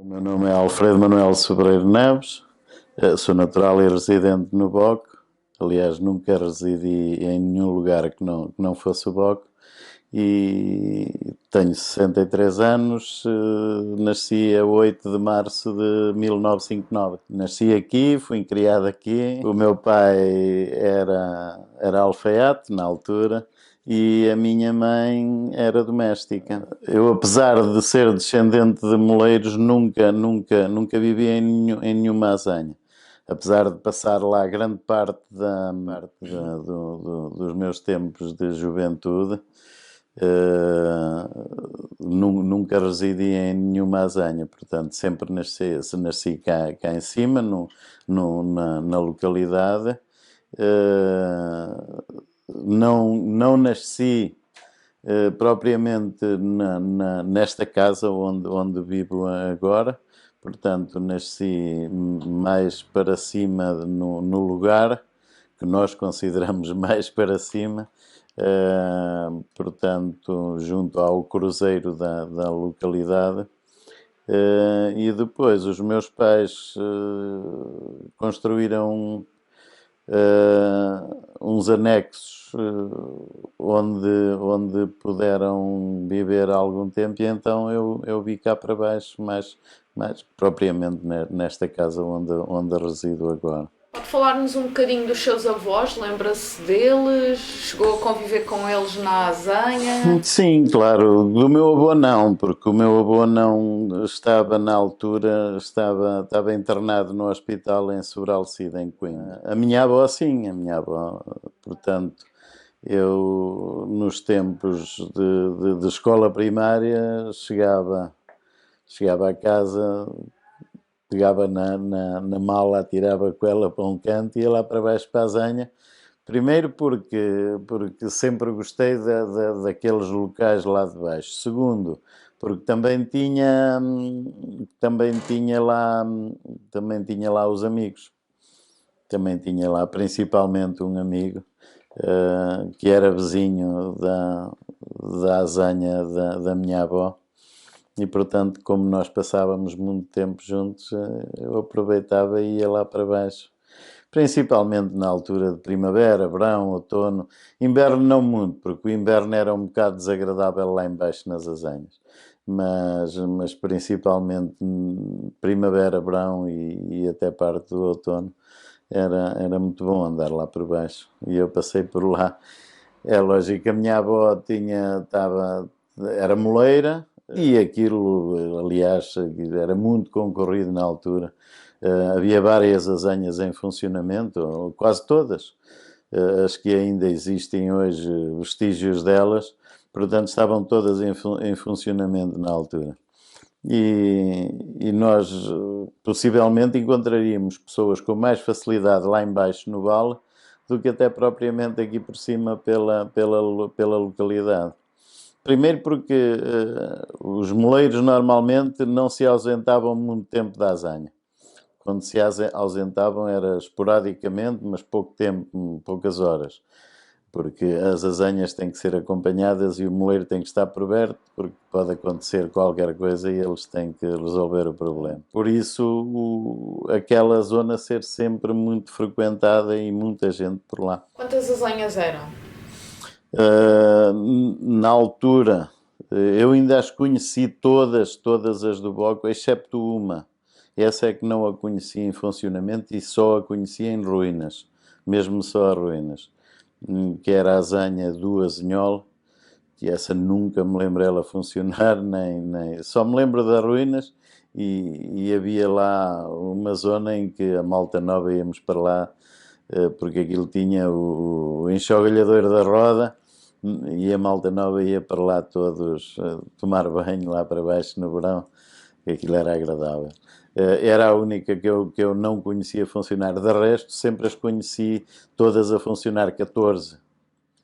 O meu nome é Alfredo Manuel Sobreiro Neves, sou natural e residente no Boco. Aliás, nunca residi em nenhum lugar que não fosse o Boco. E tenho 63 anos, nasci a 8 de março de 1959. Nasci aqui, fui criado aqui. O meu pai era alfaiate na altura e a minha mãe era doméstica. Eu, apesar de ser descendente de moleiros, nunca vivi em nenhuma azanha. Apesar de passar lá grande parte dos meus tempos de juventude, nunca residi em nenhuma azanha, portanto sempre nasci cá em cima, na localidade. Não nasci propriamente nesta casa onde vivo agora, portanto nasci mais para cima no lugar que nós consideramos mais para cima, portanto junto ao cruzeiro da localidade. E depois os meus pais construíram uns anexos onde puderam viver algum tempo, e então eu vi cá para baixo, mais propriamente nesta casa onde resido agora. Pode falar-nos um bocadinho dos seus avós? Lembra-se deles? Chegou a conviver com eles na Azanha? Sim, claro. Do meu avô não, porque o meu avô não estava na altura, estava internado no hospital em Sobralcida, em Coimbra. A minha avó sim, a minha avó, portanto, eu nos tempos de escola primária chegava a casa, pegava na mala, atirava com ela para um canto e ia lá para baixo para a Azanha. Primeiro porque sempre gostei daqueles locais lá de baixo. Segundo, porque também tinha lá os amigos. Também tinha lá principalmente um amigo que era vizinho da azanha da minha avó. E portanto, como nós passávamos muito tempo juntos, eu aproveitava e ia lá para baixo. Principalmente na altura de primavera, verão, outono. Inverno não muito, porque o inverno era um bocado desagradável lá embaixo nas azanhas. Mas principalmente primavera, verão e até parte do outono era muito bom andar lá por baixo. E eu passei por lá. É lógico que a minha avó era moleira e aquilo, aliás, era muito concorrido na altura. Havia várias azanhas em funcionamento, quase todas. As que ainda existem hoje, vestígios delas, portanto estavam todas em funcionamento na altura. E nós possivelmente encontraríamos pessoas com mais facilidade lá embaixo no vale do que até propriamente aqui por cima pela localidade. Primeiro porque os moleiros normalmente não se ausentavam muito tempo da azanha. Quando se ausentavam era esporadicamente, mas pouco tempo, poucas horas. Porque as azanhas têm que ser acompanhadas e o moleiro tem que estar por perto, porque pode acontecer qualquer coisa e eles têm que resolver o problema. Por isso, aquela zona ser sempre muito frequentada e muita gente por lá. Quantas Azanhas eram? Na altura, eu ainda as conheci todas as do Boco, excepto uma. Essa é que não a conhecia em funcionamento e só a conhecia em ruínas, mesmo só as ruínas, que era a Azanha do Azinhol, que essa nunca me lembro ela funcionar, nem só me lembro das ruínas e havia lá uma zona em que a malta nova íamos para lá, porque aquilo tinha o enxogalhador da roda e a malta nova ia para lá todos tomar banho lá para baixo no verão, que aquilo era agradável. Era a única que eu não conhecia funcionar. De resto, sempre as conheci todas a funcionar, 14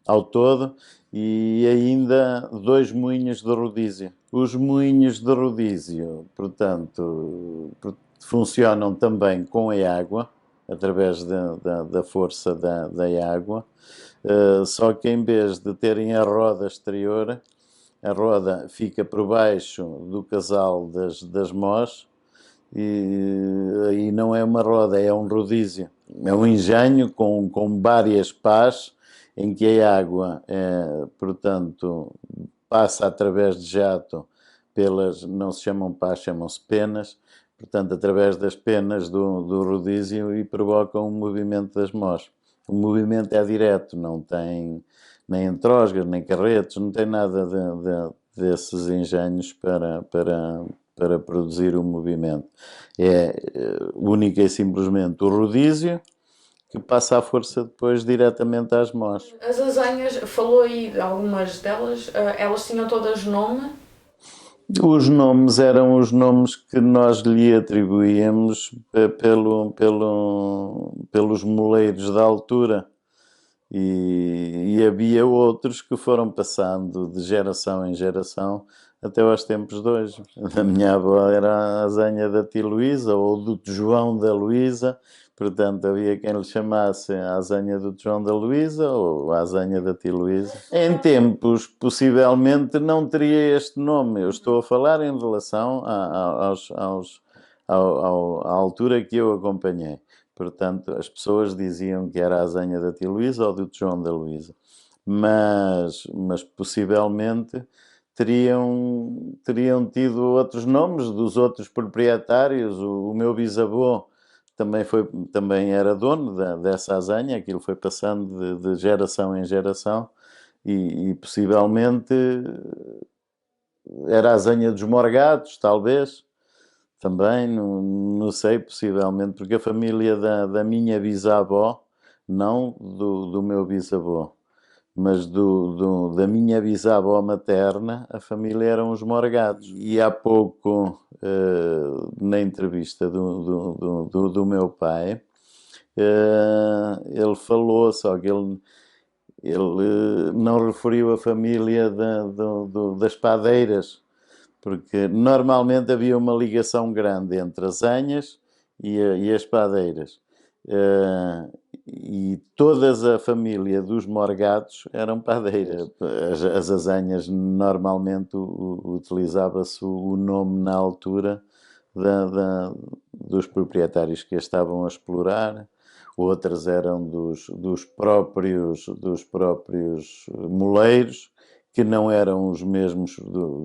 ao todo, e ainda 2 moinhos de rodízio. Os moinhos de rodízio, portanto, funcionam também com a água, através da força da água, só que em vez de terem a roda exterior, a roda fica por baixo do casal das mós, e não é uma roda, é um rodízio. É um engenho com várias pás em que a água, portanto, passa através de jato pelas, não se chamam pás, chamam-se penas, portanto, através das penas do rodízio e provoca um movimento das mós. O movimento é direto, não tem nem entrosgas, nem carretos, não tem nada desses engenhos para produzir o movimento. É única e simplesmente o rodízio que passa a força depois diretamente às mós. As azenhas, falou aí de algumas delas, elas tinham todas nome? Os nomes eram os nomes que nós lhe atribuíamos pelos moleiros da altura. E havia outros que foram passando de geração em geração até aos tempos de hoje. A minha avó era a azenha da tia Luísa ou do João da Luísa, portanto havia quem lhe chamasse a azenha do João da Luísa ou a azenha da tia Luísa. Em tempos, possivelmente, não teria este nome. Eu estou a falar em relação à altura que eu acompanhei. Portanto, as pessoas diziam que era a azenha da tia Luísa ou do João da Luísa. Mas possivelmente teriam tido outros nomes dos outros proprietários. O meu bisavô também era dono dessa azenha, aquilo foi passando de geração em geração e possivelmente era a azenha dos Morgados, talvez. Também, não sei, possivelmente, porque a família da minha bisavó, não do meu bisavô, mas da minha bisavó materna, a família eram os Morgados. E há pouco, na entrevista do meu pai, ele falou, só que ele não referiu a família das padeiras, porque normalmente havia uma ligação grande entre as anhas e as padeiras. E toda a família dos Morgados eram padeiras. As azenhas, normalmente, utilizava-se o nome na altura dos proprietários que a estavam a explorar. Outras eram dos próprios moleiros, que não eram os mesmos,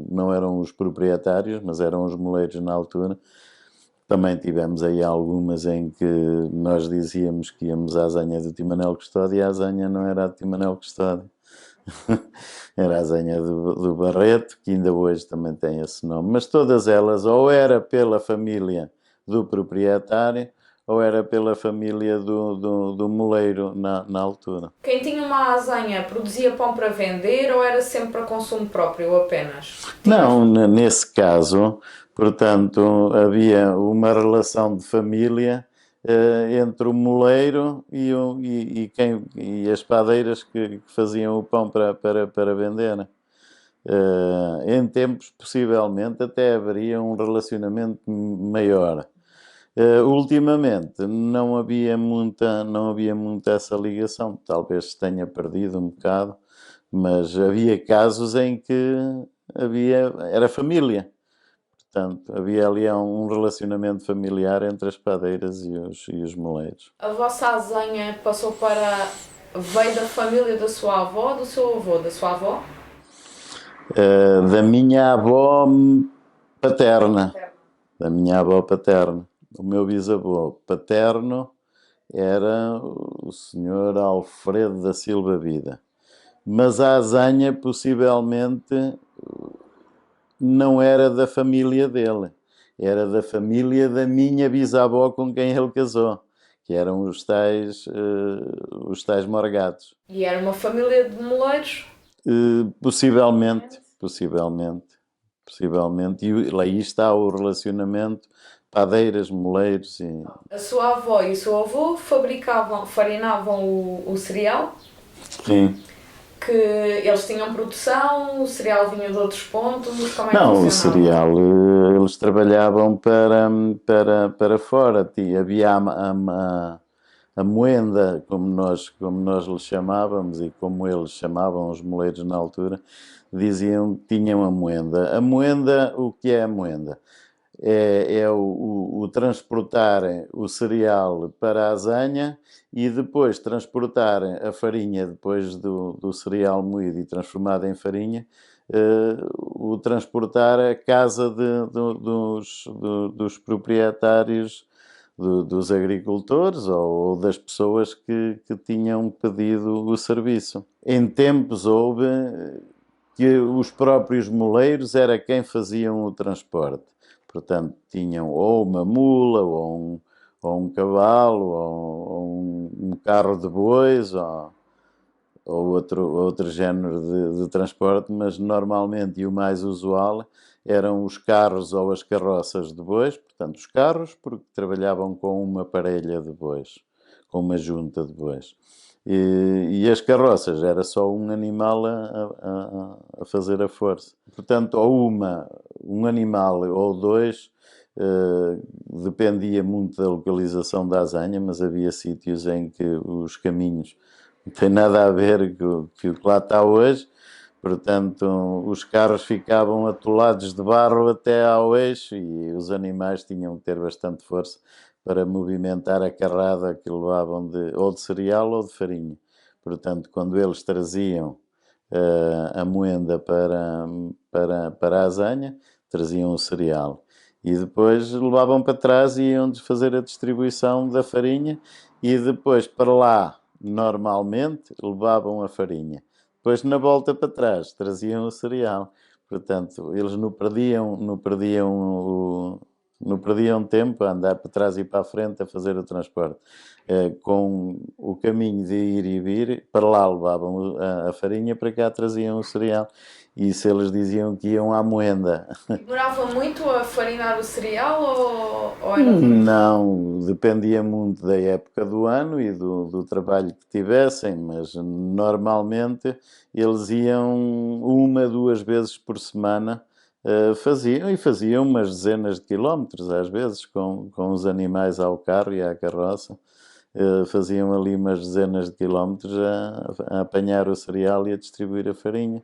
não eram os proprietários, mas eram os moleiros na altura. Também tivemos aí algumas em que nós dizíamos que íamos à azenha do Timanel Custódio e a azenha não era a do Timanel Custódio. Era a azenha do Barreto, que ainda hoje também tem esse nome. Mas todas elas ou era pela família do proprietário ou era pela família do moleiro na altura. Quem tinha uma azenha produzia pão para vender ou era sempre para consumo próprio apenas? Não, nesse caso, portanto, havia uma relação de família entre o moleiro e as padeiras que faziam o pão para vender. Em tempos, possivelmente, até haveria um relacionamento maior. Ultimamente não havia muita essa ligação, talvez se tenha perdido um bocado, mas havia casos em que era família, portanto havia ali um relacionamento familiar entre as padeiras e os moleiros. A vossa azenha veio da família da sua avó, do seu avô, da sua avó? Da minha avó paterna, da minha avó paterna. O meu bisavô paterno era o senhor Alfredo da Silva Vida. Mas a azenha possivelmente não era da família dele. Era da família da minha bisavó com quem ele casou, que eram os tais Morgados. E era uma família de moleiros? Possivelmente. E aí está o relacionamento padeiras, moleiros e... A sua avó e o seu avô farinavam o cereal? Sim. Que eles tinham produção, o cereal vinha de outros pontos, como é que Não, o funcionava? cereal, eles trabalhavam para fora. Havia a moenda, como nós lhe chamávamos e como eles chamavam os moleiros na altura, diziam que tinham a moenda. A moenda, o que é a moenda? é o transportar o cereal para a azanha e depois transportar a farinha, depois do cereal moído e transformado em farinha, o transportar à casa dos proprietários, dos agricultores ou das pessoas que tinham pedido o serviço. Em tempos houve que os próprios moleiros era quem faziam o transporte. Portanto, tinham ou uma mula, ou um cavalo, ou um carro de bois, ou outro género de transporte, mas normalmente e o mais usual eram os carros ou as carroças de bois. Portanto, os carros, porque trabalhavam com uma parelha de bois, com uma junta de bois. E as carroças era só um animal a fazer a força. Portanto, ou um animal ou dois, dependia muito da localização da azanha, mas havia sítios em que os caminhos não têm nada a ver com o que lá está hoje. Portanto, os carros ficavam atolados de barro até ao eixo e os animais tinham que ter bastante força para movimentar a carrada que levavam ou de cereal ou de farinha. Portanto, quando eles traziam a moenda para a azanha, traziam o cereal. E depois levavam para trás e iam fazer a distribuição da farinha e depois para lá, normalmente, levavam a farinha. Depois, na volta para trás, traziam o cereal. Portanto, eles não perdiam tempo a andar para trás e para a frente a fazer o transporte. Com o caminho de ir e vir, para lá levavam a farinha, para cá traziam o cereal. E se eles diziam que iam à moenda. Demorava muito a farinar o cereal ou era? Não, dependia muito da época do ano e do trabalho que tivessem, mas normalmente eles iam uma, duas vezes por semana, faziam umas dezenas de quilómetros, às vezes, com os animais ao carro e à carroça. Faziam ali umas dezenas de quilómetros a apanhar o cereal e a distribuir a farinha.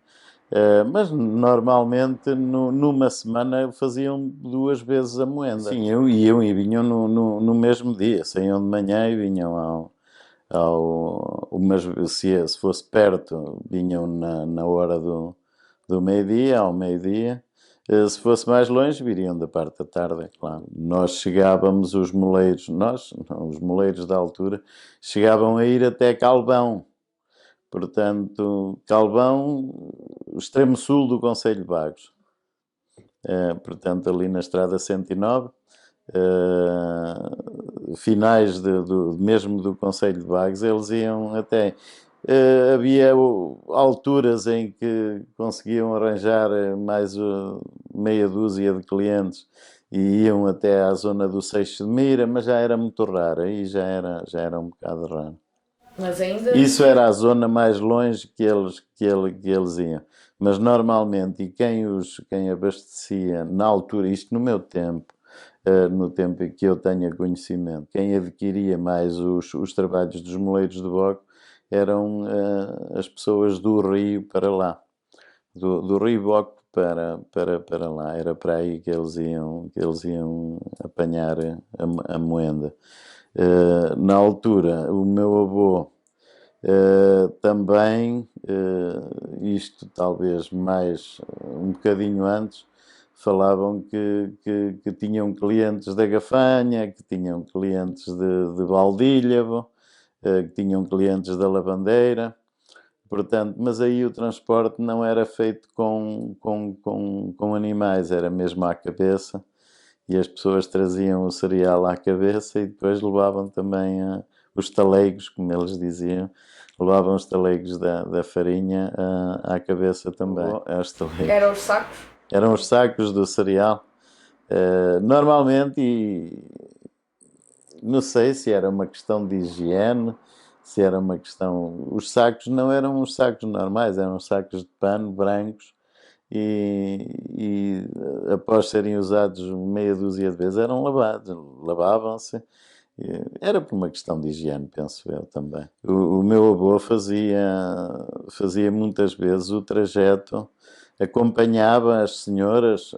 Mas normalmente numa semana faziam duas vezes a moenda. Sim, iam e vinham no mesmo dia, saíam de manhã e vinham mas se fosse perto, vinham na hora do meio-dia, ao meio-dia. Se fosse mais longe, viriam da parte da tarde, é claro. Nós chegávamos, os moleiros, os moleiros da altura, chegavam a ir até Calvão. Portanto, Calvão, o extremo sul do concelho de Vagos. Portanto, ali na estrada 109, finais mesmo do concelho de Vagos, eles iam até... havia alturas em que conseguiam arranjar mais meia dúzia de clientes e iam até à zona do Seixo de Mira, mas já era muito raro, aí já era um bocado raro. Mas ainda. Isso era a zona mais longe que eles iam. Mas normalmente, e quem abastecia na altura, isto no meu tempo, no tempo em que eu tenha conhecimento, quem adquiria mais os trabalhos dos moleiros de bogo eram as pessoas do Rio para lá. Do Rio Boco para lá. Era para aí que eles iam apanhar a moenda. Na altura, o meu avô também, isto talvez mais um bocadinho antes, falavam que tinham clientes da Gafanha, que tinham clientes de Valdílhavo, que tinham clientes da Lavandeira. Portanto, mas aí o transporte não era feito com animais, era mesmo à cabeça. E as pessoas traziam o cereal à cabeça e depois levavam também os talegos, como eles diziam, levavam os talegos da farinha à cabeça também. Eram os sacos? Eram os sacos do cereal. Normalmente, não sei se era uma questão de higiene, se era uma questão... Os sacos não eram os sacos normais, eram sacos de pano brancos e após serem usados meia dúzia de vezes eram lavavam-se. Era por uma questão de higiene, penso eu também. O meu avô fazia muitas vezes o trajeto acompanhava as senhoras,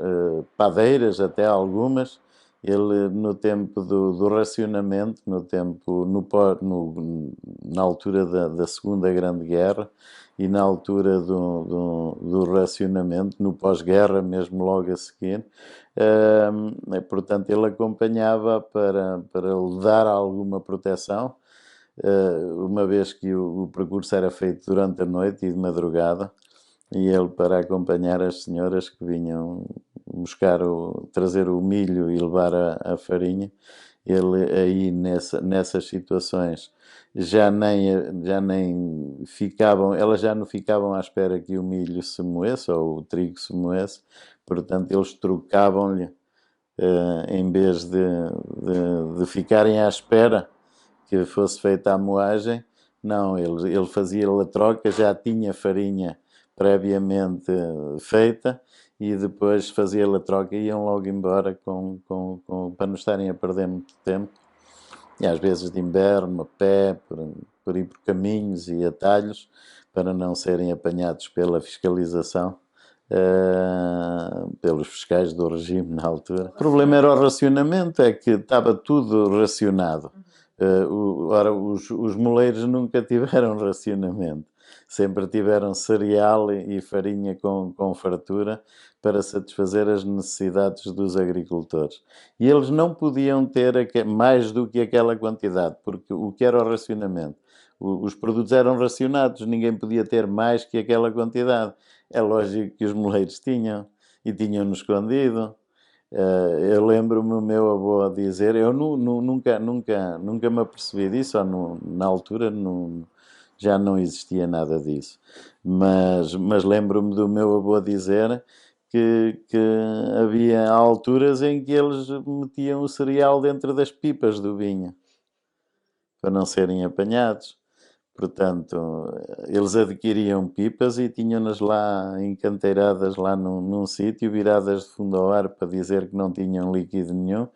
padeiras até algumas. Ele, no tempo do racionamento, na altura da Segunda Grande Guerra e na altura do racionamento, no pós-guerra, mesmo logo a seguir, portanto, ele acompanhava para lhe dar alguma proteção, uma vez que o percurso era feito durante a noite e de madrugada, e ele, para acompanhar as senhoras que vinham trazer o milho e levar a farinha, ele aí nessas situações já nem ficavam, elas já não ficavam à espera que o milho se moesse ou o trigo se moesse, portanto eles trocavam-lhe, em vez de ficarem à espera que fosse feita a moagem, não, ele fazia a troca, já tinha farinha previamente feita e depois fazia a troca e iam logo embora para não estarem a perder muito tempo. E às vezes de inverno, a pé, por ir por caminhos e atalhos, para não serem apanhados pela fiscalização, pelos fiscais do regime na altura. O problema era o racionamento, é que estava tudo racionado. Ora, os moleiros nunca tiveram racionamento. Sempre tiveram cereal e farinha com fartura para satisfazer as necessidades dos agricultores. E eles não podiam ter mais do que aquela quantidade, porque o que era o racionamento? Os produtos eram racionados, ninguém podia ter mais que aquela quantidade. É lógico que os moleiros tinham, e tinham-no escondido. Eu lembro-me o meu avô a dizer, eu nunca me apercebi disso, ou na altura já não existia nada disso, mas lembro-me do meu avô a dizer que havia alturas em que eles metiam o cereal dentro das pipas do vinho, para não serem apanhados. Portanto, eles adquiriam pipas e tinham-nas lá encanteiradas lá num sítio, viradas de fundo ao ar para dizer que não tinham líquido nenhum,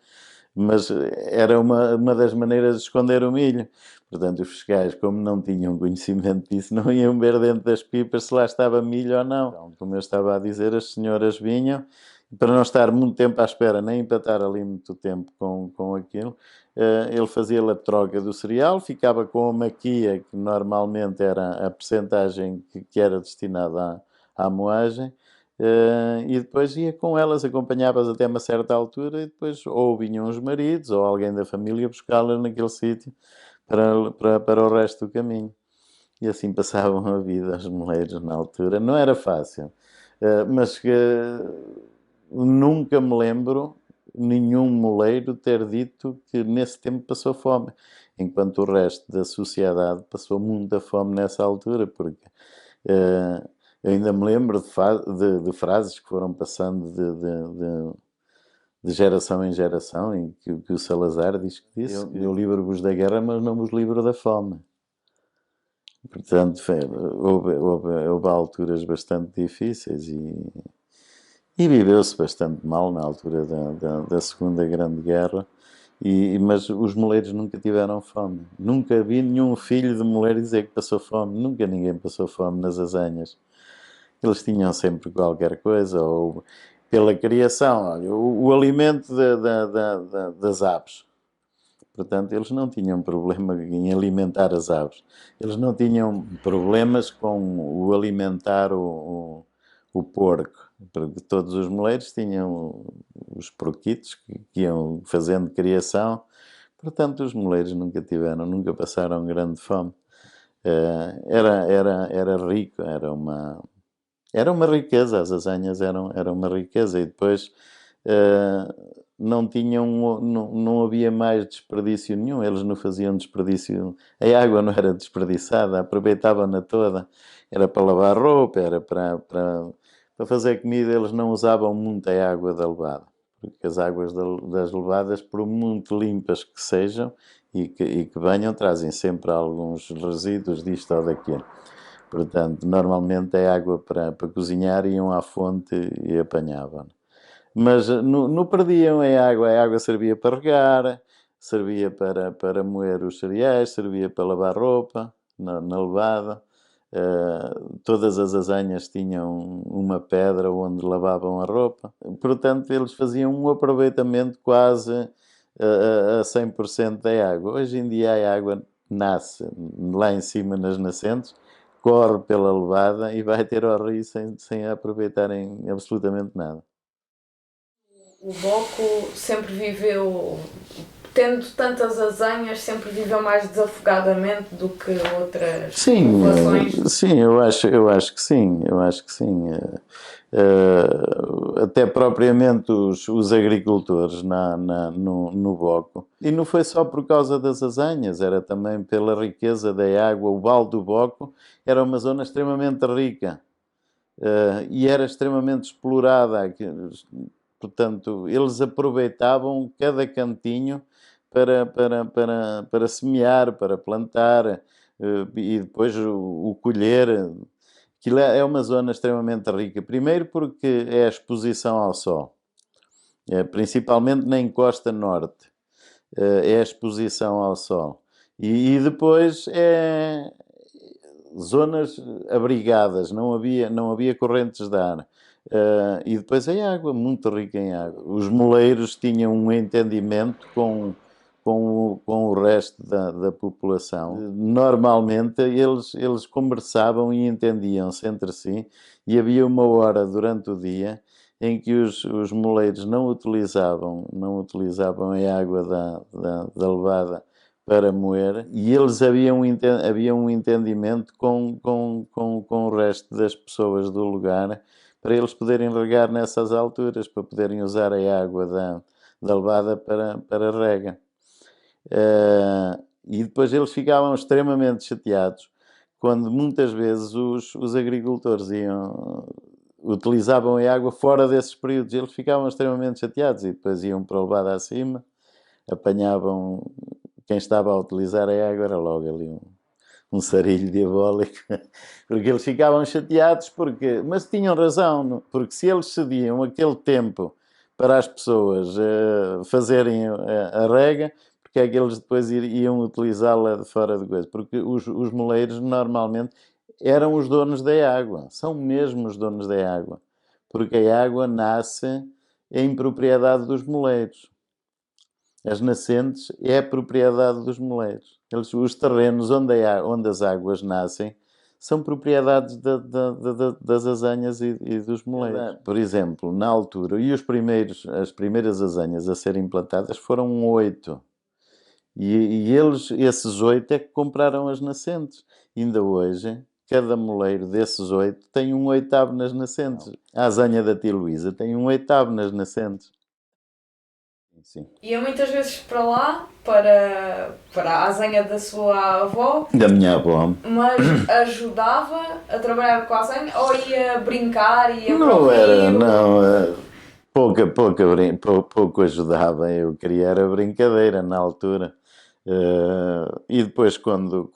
mas era uma das maneiras de esconder o milho. Portanto, os fiscais, como não tinham conhecimento disso, não iam ver dentro das pipas se lá estava milho ou não. Então, como eu estava a dizer, as senhoras vinham, para não estar muito tempo à espera, nem empatar ali muito tempo com aquilo, ele fazia a troca do cereal, ficava com a maquia, que normalmente era a percentagem que era destinada à moagem, e depois ia com elas, acompanhava-as até uma certa altura, e depois ou vinham os maridos ou alguém da família buscá-las naquele sítio para o resto do caminho. E assim passavam a vida os moleiros na altura. Não era fácil, mas que nunca me lembro nenhum moleiro ter dito que nesse tempo passou fome, enquanto o resto da sociedade passou muita fome nessa altura, porque eu ainda me lembro de frases que foram passando de geração em geração, em que o Salazar diz que disse: eu livro-vos da guerra, mas não vos livro da fome. Portanto, houve alturas bastante difíceis e viveu-se bastante mal na altura da Segunda Grande Guerra, mas os moleiros nunca tiveram fome. Nunca vi nenhum filho de moleiro dizer que passou fome. Nunca ninguém passou fome nas azanhas. Eles tinham sempre qualquer coisa, ou pela criação, olha, o alimento das aves. Portanto, eles não tinham problema em alimentar as aves. Eles não tinham problemas com o alimentar o porco, porque todos os moleiros tinham os porquitos que iam fazendo criação. Portanto, os moleiros nunca passaram grande fome. Era rico, era uma riqueza, as azanhas eram uma riqueza, e depois não havia mais desperdício nenhum, eles não faziam desperdício, a água não era desperdiçada, aproveitavam-na toda, era para lavar roupa, era para fazer comida, eles não usavam muita água da levada, porque as águas das levadas, por muito limpas que sejam e que venham, trazem sempre alguns resíduos disto ou daquilo. Portanto, normalmente a água para cozinhar iam à fonte e apanhavam. Mas não perdiam a água servia para regar, servia para moer os cereais, servia para lavar roupa na levada. todas as azanhas tinham uma pedra onde lavavam a roupa. Portanto, eles faziam um aproveitamento quase a 100% da água. Hoje em dia a água nasce lá em cima nas nascentes, corre pela levada e vai ter ao rio sem aproveitarem absolutamente nada. O Boco sempre viveu, tendo tantas azanhas, sempre viveu mais desafogadamente do que outras populações? Sim, eu acho que sim, eu acho que sim. Até propriamente os agricultores no Boco. E não foi só por causa das azanhas, era também pela riqueza da água. O Vale do Boco era uma zona extremamente rica e era extremamente explorada. Portanto, eles aproveitavam cada cantinho para semear, para plantar e depois o colher. Aquilo é uma zona extremamente rica. Primeiro porque é a exposição ao sol, principalmente na encosta norte, é a exposição ao sol. E depois é zonas abrigadas, não havia correntes de ar. E depois a água, muito rica em água. Os moleiros tinham um entendimento com o resto da população. Normalmente eles conversavam e entendiam-se entre si, e havia uma hora durante o dia em que os moleiros não utilizavam a água da levada para moer, e eles haviam um entendimento com o resto das pessoas do lugar para eles poderem regar nessas alturas, para poderem usar a água da levada para rega. E depois eles ficavam extremamente chateados quando muitas vezes os agricultores utilizavam a água fora desses períodos. Eles ficavam extremamente chateados e depois iam para a levada acima, apanhavam quem estava a utilizar a água, era logo ali um sarilho diabólico, porque eles ficavam chateados, mas tinham razão, porque se eles cediam aquele tempo para as pessoas fazerem a rega, porque é que eles depois iam utilizá-la de fora de coisa? Porque os moleiros normalmente eram os donos da água, são mesmo os donos da água, porque a água nasce em propriedade dos moleiros. As nascentes é a propriedade dos moleiros. Os terrenos onde as águas nascem são propriedades das azanhas e dos moleiros. Por exemplo, na altura, as primeiras azanhas a serem plantadas foram 8. E esses 8 é que compraram as nascentes. Ainda hoje, cada moleiro desses 8 tem um 8º nas nascentes. A azanha da tia Luísa tem um 8º nas nascentes. Sim. Ia muitas vezes para lá, para a azanha da sua avó. Da minha avó. Mas ajudava a trabalhar com a azanha ou ia brincar, ia para Não o era, rio? não. Pouco ajudava. Eu queria era brincadeira na altura. E depois quando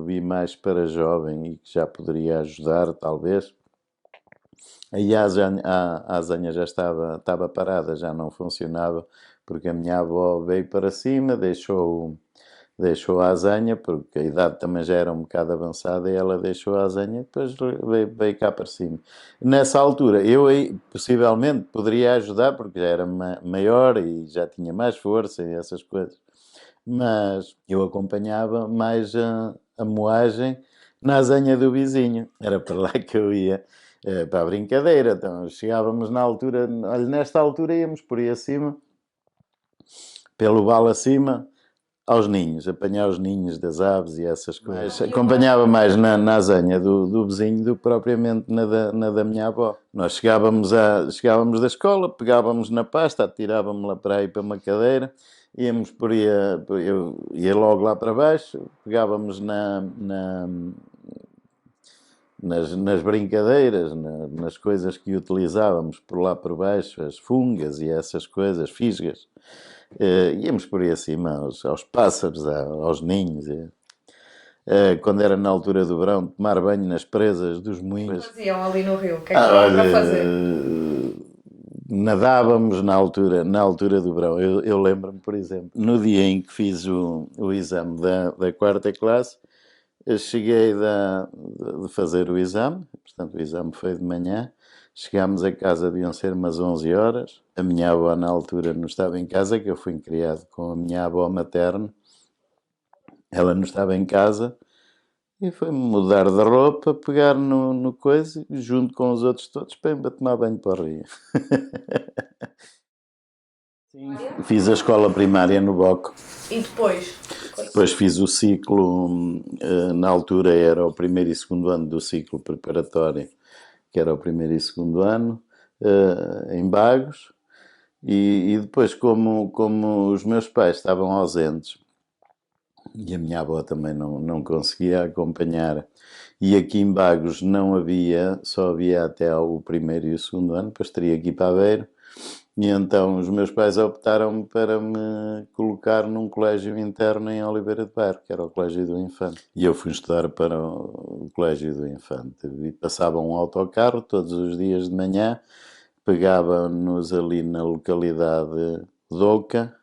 vi mais para jovem e que já poderia ajudar, talvez, aí a azanha já estava parada, já não funcionava, porque a minha avó veio para cima, deixou a azanha, porque a idade também já era um bocado avançada, e ela deixou a azanha e depois veio cá para cima. Nessa altura, eu aí possivelmente poderia ajudar, porque já era maior e já tinha mais força e essas coisas. Mas eu acompanhava mais a moagem na azanha do vizinho. Era para lá que eu ia, para a brincadeira. Então chegávamos na altura, olha, nesta altura íamos por aí acima, pelo vale acima, aos ninhos, apanhar os ninhos das aves e essas coisas. Acompanhava mais na azanha do vizinho do que propriamente na da minha avó. Nós chegávamos da escola, pegávamos na pasta, atirávamos-la para aí para uma cadeira, íamos por aí, eu ia logo lá para baixo, pegávamos nas brincadeiras, nas coisas que utilizávamos por lá por baixo, as fungas e essas coisas, fisgas. Íamos por aí acima aos pássaros, aos ninhos. Quando era na altura do verão, tomar banho nas presas dos moinhos. Faziam ali no rio, o que é que tinham para fazer? Nadávamos na altura do verão. Eu lembro-me, por exemplo, no dia em que fiz o exame da 4ª classe, Eu cheguei de fazer o exame, portanto o exame foi de manhã. Chegámos a casa, deviam ser umas 11 horas. A minha avó na altura não estava em casa, que eu fui criado com a minha avó materna. Ela não estava em casa e foi-me mudar de roupa, pegar no coisa, junto com os outros todos, para ir tomar banho para o rio. Sim, fiz a escola primária no Boco. E depois? Depois fiz o ciclo, na altura era o primeiro e segundo ano do ciclo preparatório, que era o primeiro e segundo ano, em Bagos. E depois, como os meus pais estavam ausentes e a minha avó também não conseguia acompanhar, e aqui em Bagos não havia, só havia até o primeiro e o segundo ano, depois teria que ir para Aveiro. E então os meus pais optaram para me colocar num colégio interno em Oliveira de Bairro, que era o Colégio do Infante. E eu fui estudar para o Colégio do Infante. E passava um autocarro todos os dias de manhã, pegava-nos ali na localidade de Oca.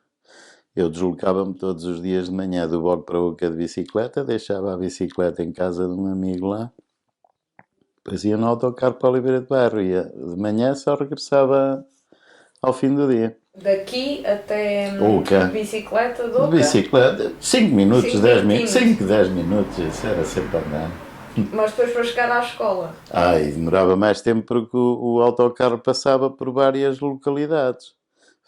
Eu deslocava-me todos os dias de manhã do Boco para Oca de bicicleta, deixava a bicicleta em casa de um amigo lá, depois ia no autocarro para Oliveira de Bairro, ia de manhã, só regressava ao fim do dia. Daqui até Oca. de bicicleta, de De Oca? bicicleta, 5 minutos, 10 minutos, minutinhos. 5, 10 minutos, isso era sempre a andar. Mas depois para chegar à escola? E demorava mais tempo porque o autocarro passava por várias localidades.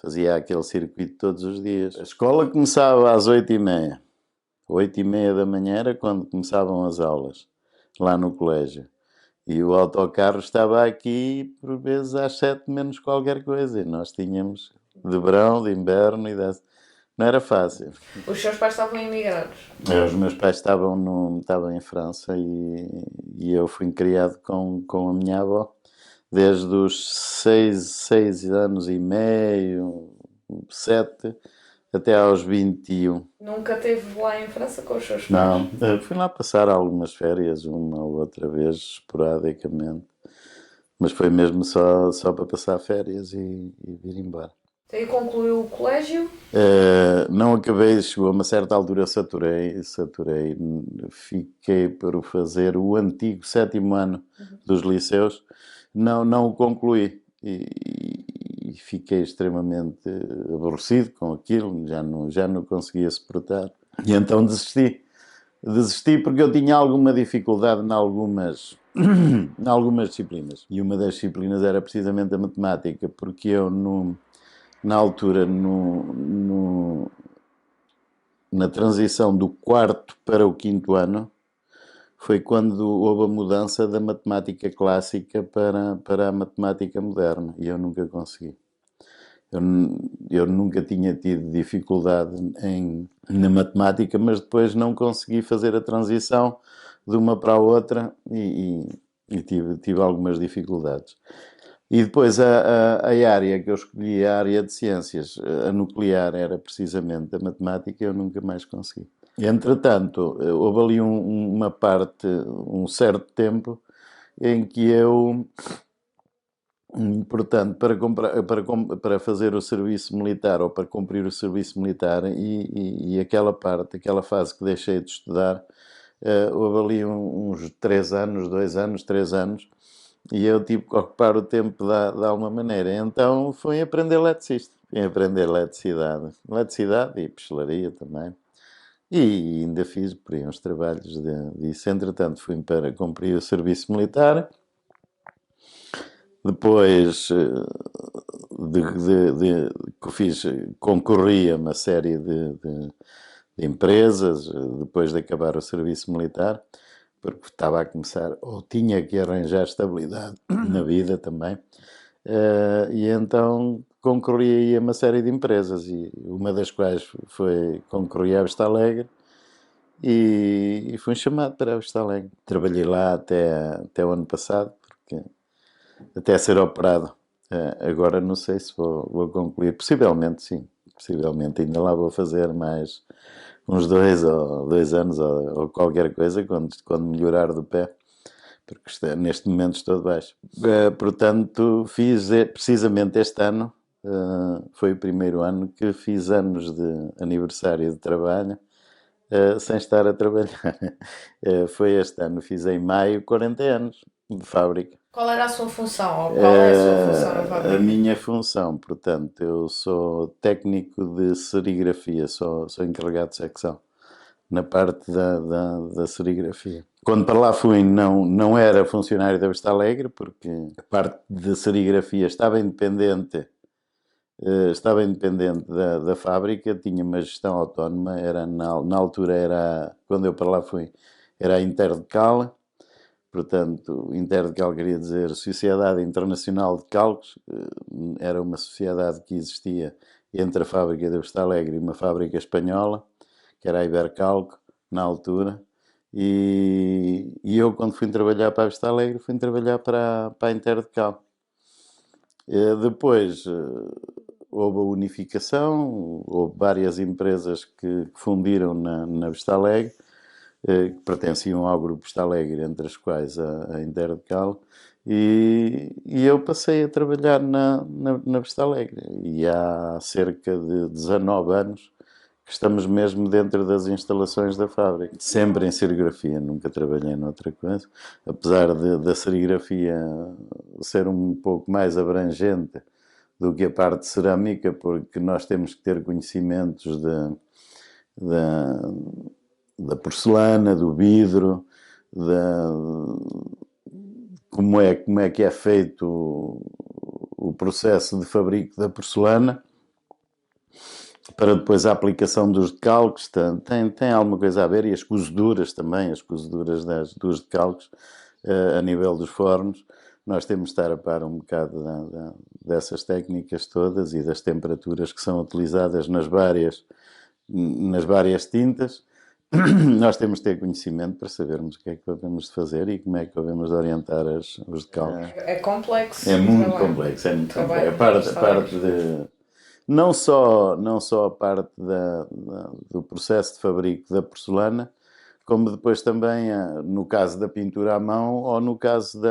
Fazia aquele circuito todos os dias. A escola começava às 8h30. 8h30 da manhã era quando começavam as aulas, lá no colégio. E o autocarro estava aqui, por vezes, às 7 menos qualquer coisa. E nós tínhamos de verão, de inverno e não era fácil. Os seus pais estavam imigrados? Os meus pais estavam em França e eu fui criado com a minha avó desde os 6 anos e meio, 7, até aos 21. Nunca esteve lá em França com os seus pais? Não, fui lá passar algumas férias, uma ou outra vez, esporadicamente, mas foi mesmo só para passar férias e vir embora. E concluiu o colégio? Não acabei, chegou a uma certa altura, saturei, fiquei para fazer o antigo 7º ano dos liceus, não o concluí e fiquei extremamente aborrecido com aquilo, já não conseguia suportar e então desisti porque eu tinha alguma dificuldade em algumas disciplinas e uma das disciplinas era precisamente a matemática, porque eu na altura, na transição do 4º para o 5º ano, foi quando houve a mudança da matemática clássica para a matemática moderna, e eu nunca consegui. Eu nunca tinha tido dificuldade na matemática, mas depois não consegui fazer a transição de uma para a outra e tive algumas dificuldades. E depois a área que eu escolhi, a área de ciências, a nuclear, era precisamente a matemática e eu nunca mais consegui. Entretanto, houve ali uma parte, um certo tempo, em que eu, portanto, para fazer o serviço militar ou para cumprir o serviço militar e aquela fase que deixei de estudar, houve ali uns 3 anos, 2 anos, 3 anos, e eu tive que ocupar o tempo de alguma maneira. Então fui aprender eletricista. Fui aprender eletricidade e pastelaria também. E ainda fiz por aí uns trabalhos disso. Entretanto fui para cumprir o serviço militar. Depois que fiz, concorri a uma série de empresas, depois de acabar o serviço militar, porque estava a começar, ou tinha que arranjar estabilidade na vida também, e então concorri aí a uma série de empresas, e uma das quais concorri à Vista Alegre, e fui chamado para a Vista Alegre. Trabalhei lá até o ano passado, até ser operado. Agora não sei se vou concluir, possivelmente sim, possivelmente ainda lá vou fazer mais uns 2 anos ou qualquer coisa, quando melhorar do pé, porque neste momento estou de baixo. Portanto, fiz precisamente este ano, foi o primeiro ano que fiz anos de aniversário de trabalho, sem estar a trabalhar. Foi este ano, fiz em maio 40 anos de fábrica. Qual era a sua função? Ou qual é a sua função na A fábrica? minha função, portanto, eu sou técnico de serigrafia, sou encarregado de secção na parte da serigrafia. Quando para lá fui, não era funcionário da Vista Alegre, porque a parte de serigrafia estava independente da fábrica, tinha uma gestão autónoma, na altura quando eu para lá fui, era a Interdecal. Portanto, Interdecal queria dizer Sociedade Internacional de Calcos, era uma sociedade que existia entre a fábrica da Vista Alegre e uma fábrica espanhola, que era a Ibercalco, na altura, e eu, quando fui trabalhar para a Vista Alegre, fui trabalhar para a Interdecal. Depois houve a unificação, houve várias empresas que fundiram na Vista Alegre, que pertenciam ao grupo Vista Alegre, entre as quais a Interdecal, e eu passei a trabalhar na Vista Alegre. E há cerca de 19 anos que estamos mesmo dentro das instalações da fábrica. Sempre em serigrafia, nunca trabalhei noutra coisa. Apesar da serigrafia ser um pouco mais abrangente do que a parte de cerâmica, porque nós temos que ter conhecimentos da porcelana, do vidro, como é que é feito o processo de fabrico da porcelana, para depois a aplicação dos decalques, tem alguma coisa a ver, e as cozeduras também, as cozeduras dos decalques, a nível dos fornos. Nós temos de estar a par um bocado dessas técnicas todas e das temperaturas que são utilizadas nas várias tintas. Nós temos de ter conhecimento para sabermos o que é que devemos de fazer e como é que devemos de orientar os decalques. É complexo. É muito complexo, é muito complexo. A parte de... Não só a parte do processo de fabrico da porcelana, como depois também, no caso da pintura à mão, ou no caso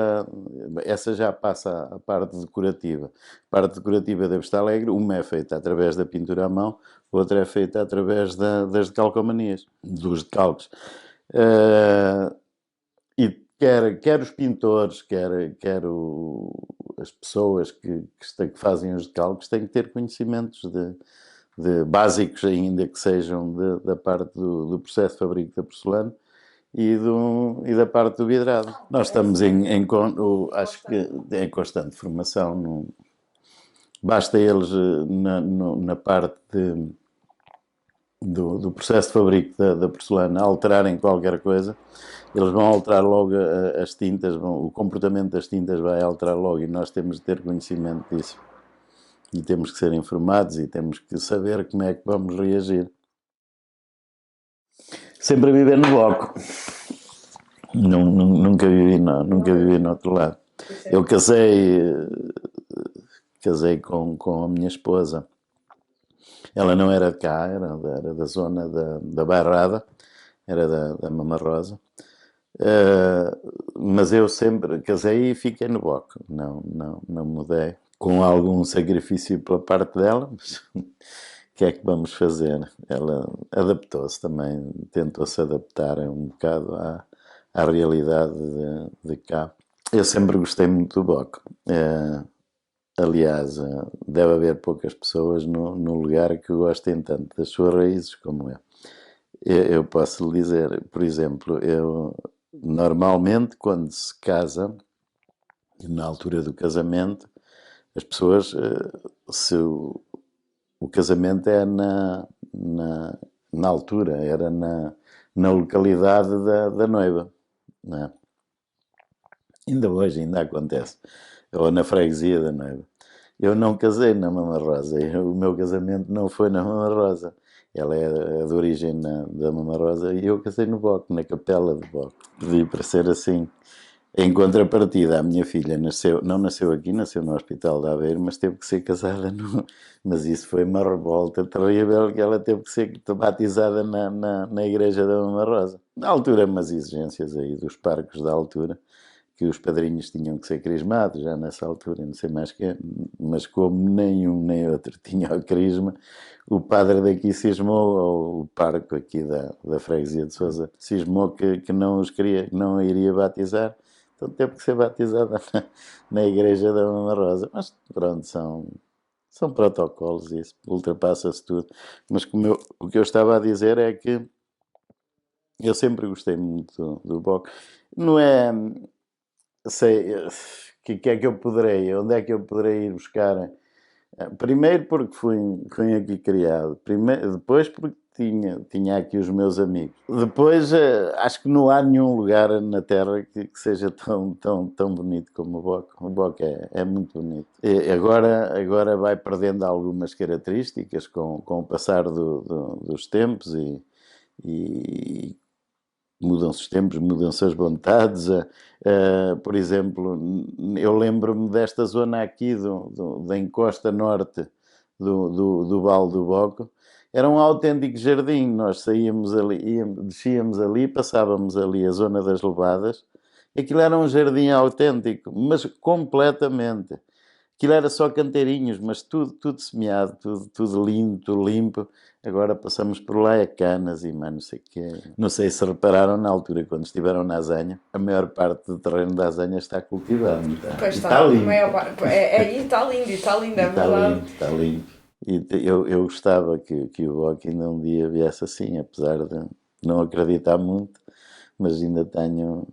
essa já passa a parte decorativa. A parte decorativa da Vista Alegre, uma é feita através da pintura à mão, outra é feita através das decalcomanias, dos decalques. E quer os pintores, quer as pessoas que fazem os decalques têm que ter conhecimentos de básicos, ainda que sejam da parte do processo de fabrico da porcelana e da parte do vidrado. Nós estamos acho que em constante formação. Basta eles na parte do processo de fabrico da porcelana alterarem qualquer coisa, eles vão alterar logo as tintas, o comportamento das tintas vai alterar logo, e nós temos de ter conhecimento disso. E temos que ser informados e temos que saber como é que vamos reagir. Sempre a viver no bloco. Nunca vivi no outro lado. Eu casei com a minha esposa. Ela não era de cá, era da zona da Bairrada, era da Mama Rosa. Mas eu sempre casei e fiquei no bloco. Não mudei. Com algum sacrifício pela parte dela, mas o que é que vamos fazer? Ela adaptou-se também, tentou-se adaptar um bocado à realidade de cá. Eu sempre gostei muito do bloco. Aliás, deve haver poucas pessoas no lugar que gostem tanto das suas raízes como eu. Eu posso lhe dizer, por exemplo, normalmente quando se casa, na altura do casamento, as pessoas, se o casamento é na altura, era na localidade da noiva, não é? Ainda hoje acontece, ou na freguesia da noiva. Eu não casei na Mama Rosa, o meu casamento não foi na Mama Rosa. Ela é de origem da Mama Rosa e eu casei no Boco, na capela do Boco. Pedi para ser assim. Em contrapartida, a minha filha não nasceu aqui, nasceu no Hospital de Aveiro, mas teve que ser casada Mas isso foi uma revolta terrível, que ela teve que ser batizada na igreja da Mama Rosa. Na altura, umas exigências aí dos parcos da altura, que os padrinhos tinham que ser crismados, já nessa altura, não sei mais que, mas como nenhum nem outro tinha o crisma, o padre daqui cismou, ou o parco aqui da freguesia de Sousa, cismou que não os queria, que não a iria batizar, então teve que ser batizada na igreja da Mama Rosa. Mas pronto, são protocolos, isso ultrapassa-se tudo. Mas o que eu estava a dizer é que eu sempre gostei muito do boxe. Não é, sei, que é que eu poderei, onde é que eu poderei ir buscar? Primeiro porque fui aqui criado, depois porque tinha aqui os meus amigos. Depois acho que não há nenhum lugar na Terra que seja tão bonito como o Boque. O Boque é muito bonito. E agora vai perdendo algumas características com o passar dos tempos e mudam-se os tempos, mudam-se as vontades. Por exemplo, eu lembro-me desta zona aqui da encosta norte do Vale do Boco. Era um autêntico jardim. Nós saíamos ali, descíamos ali, passávamos ali a zona das levadas. Aquilo era um jardim autêntico, mas completamente. Aquilo era só canteirinhos, mas tudo semeado, tudo lindo, tudo limpo. Agora passamos por lá a canas e mais não sei o quê. Não sei se repararam na altura, quando estiveram na Azanha, a maior parte do terreno da Azanha está cultivado. Pois está está, lindo. Aí está lindo, está lindo, é verdade. Está lindo. E eu gostava que o Boque ainda um dia viesse assim, apesar de não acreditar muito, mas ainda tenho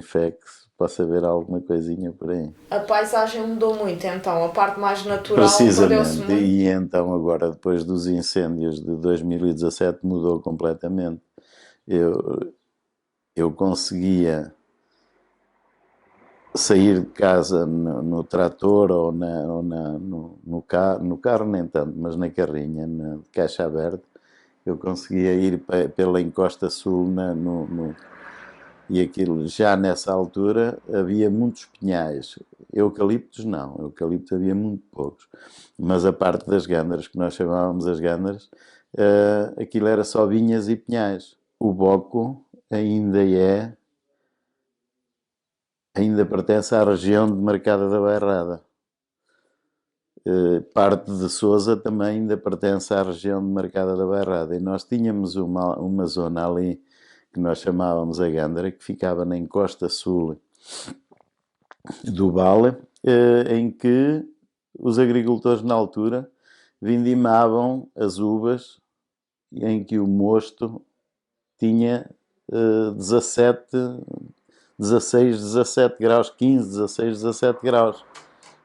fé que possa haver alguma coisinha por aí. A paisagem mudou muito, então a parte mais natural perdeu-se Precisamente, muito. e então agora depois dos incêndios de 2017 mudou completamente. Eu conseguia sair de casa no trator ou no carro nem tanto, mas na carrinha, de caixa aberta, eu conseguia ir pela encosta sul e aquilo, já nessa altura, havia muitos pinhais. Eucaliptos não, eucaliptos havia muito poucos. Mas a parte das gândaras, que nós chamávamos as gândaras, aquilo era só vinhas e pinhais. O Boco ainda pertence à região de Marcada da Bairrada. Parte de Sousa também ainda pertence à região de Marcada da Bairrada. E nós tínhamos uma zona ali que nós chamávamos a Gândara, que ficava na encosta sul do Vale, em que os agricultores na altura vindimavam as uvas, em que o mosto tinha 16, 17 graus, 15, 16, 17 graus.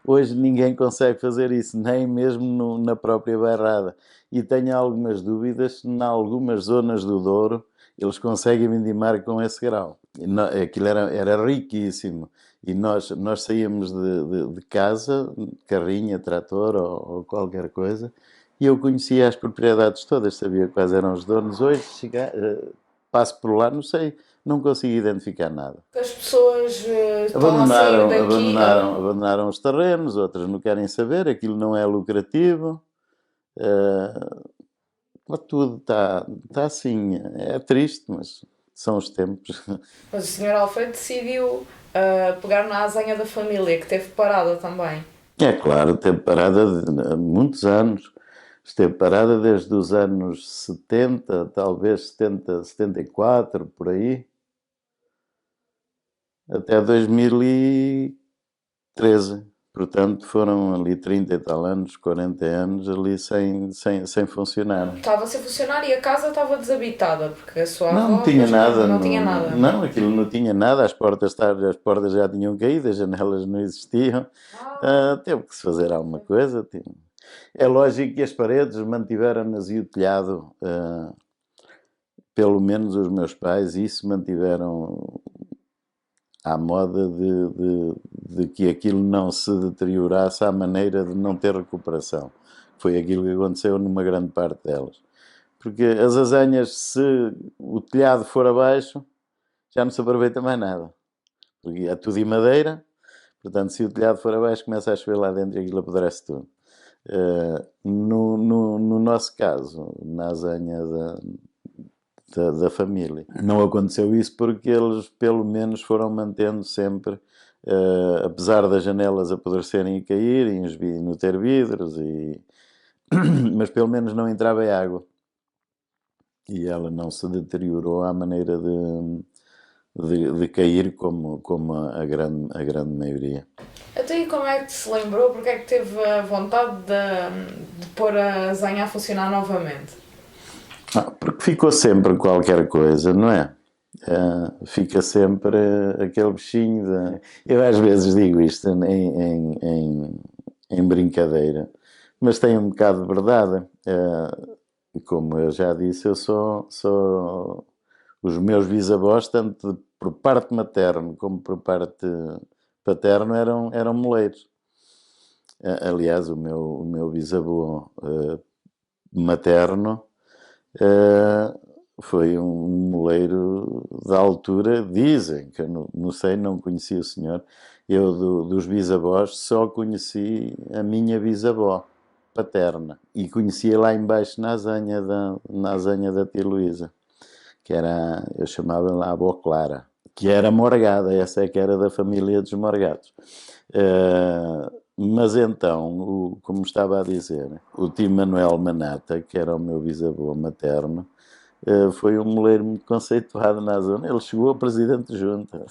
Hoje ninguém consegue fazer isso, nem mesmo na própria bairrada. E tenho algumas dúvidas se em algumas zonas do Douro eles conseguem vindimar com esse grau. Aquilo era riquíssimo. E nós saíamos de casa, carrinha, trator ou qualquer coisa, e eu conhecia as propriedades todas, sabia quais eram os donos. Hoje passo por lá, não sei, não consigo identificar nada. As pessoas estão a sair daqui. Abandonaram os terrenos, outras não querem saber, aquilo não é lucrativo. Tudo está assim, é triste, mas são os tempos. Mas o Sr. Alfredo decidiu pegar na azanha da família, que teve parada também. É claro, teve parada há muitos anos. Esteve parada desde os anos 70, talvez 70, 74, por aí, até 2013. Portanto, foram ali 30 e tal anos, 40 anos ali sem funcionar. Estava sem funcionar e a casa estava desabitada, porque a sua avó Não tinha nada. não tinha nada. Não, aquilo não tinha nada, as portas já tinham caído, as janelas não existiam. Teve que se fazer alguma coisa. É lógico que as paredes mantiveram-nas e o telhado, pelo menos os meus pais, isso mantiveram à moda de que aquilo não se deteriorasse à maneira de não ter recuperação. Foi aquilo que aconteceu numa grande parte delas. Porque as azanhas, se o telhado for abaixo, já não se aproveita mais nada. Porque é tudo em madeira, portanto, se o telhado for abaixo, começa a chover lá dentro e aquilo apodrece tudo. No nosso caso, na azanha da família. Não aconteceu isso porque eles, pelo menos, foram mantendo sempre, apesar das janelas apodrecerem e caírem, não ter vidros, mas pelo menos não entrava água. E ela não se deteriorou à maneira de cair como a grande maioria. Até aí como é que se lembrou? Porque é que teve a vontade de pôr a zanha a funcionar novamente? Porque ficou sempre qualquer coisa, não é? Fica sempre aquele bichinho de... Eu às vezes digo isto em brincadeira, mas tem um bocado de verdade. Como eu já disse, eu sou os meus bisavós, tanto por parte materna como por parte paterna, eram moleiros. Aliás, o meu bisavô materno foi um moleiro da altura, dizem, que eu não sei, não conheci o senhor. Eu, dos bisavós, só conheci a minha bisavó paterna. E conhecia lá embaixo na azanha da tia Luísa, que era, eu chamava lá a avó Clara, que era morgada, essa é que era da família dos morgados. Mas então, como estava a dizer, o tio Manuel Manata, que era o meu bisavô materno, foi um moleiro muito conceituado na zona. Ele chegou a presidente de junta,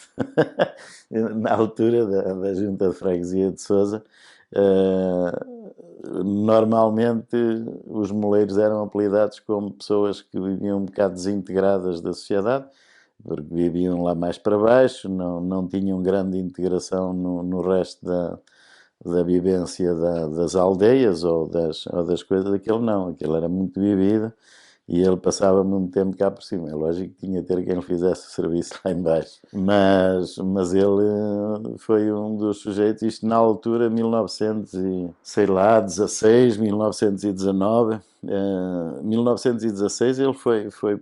na altura da junta de freguesia de Sousa. Normalmente os moleiros eram apelidados como pessoas que viviam um bocado desintegradas da sociedade, porque viviam lá mais para baixo, não tinham grande integração no resto da vivência das aldeias ou das coisas. Aquilo era muito vivido. E ele passava muito tempo cá por cima. É lógico que tinha de ter quem lhe fizesse o serviço lá embaixo. Mas ele foi um dos sujeitos, isto na altura, 1900 e, sei lá, 16, 1919. 1916 ele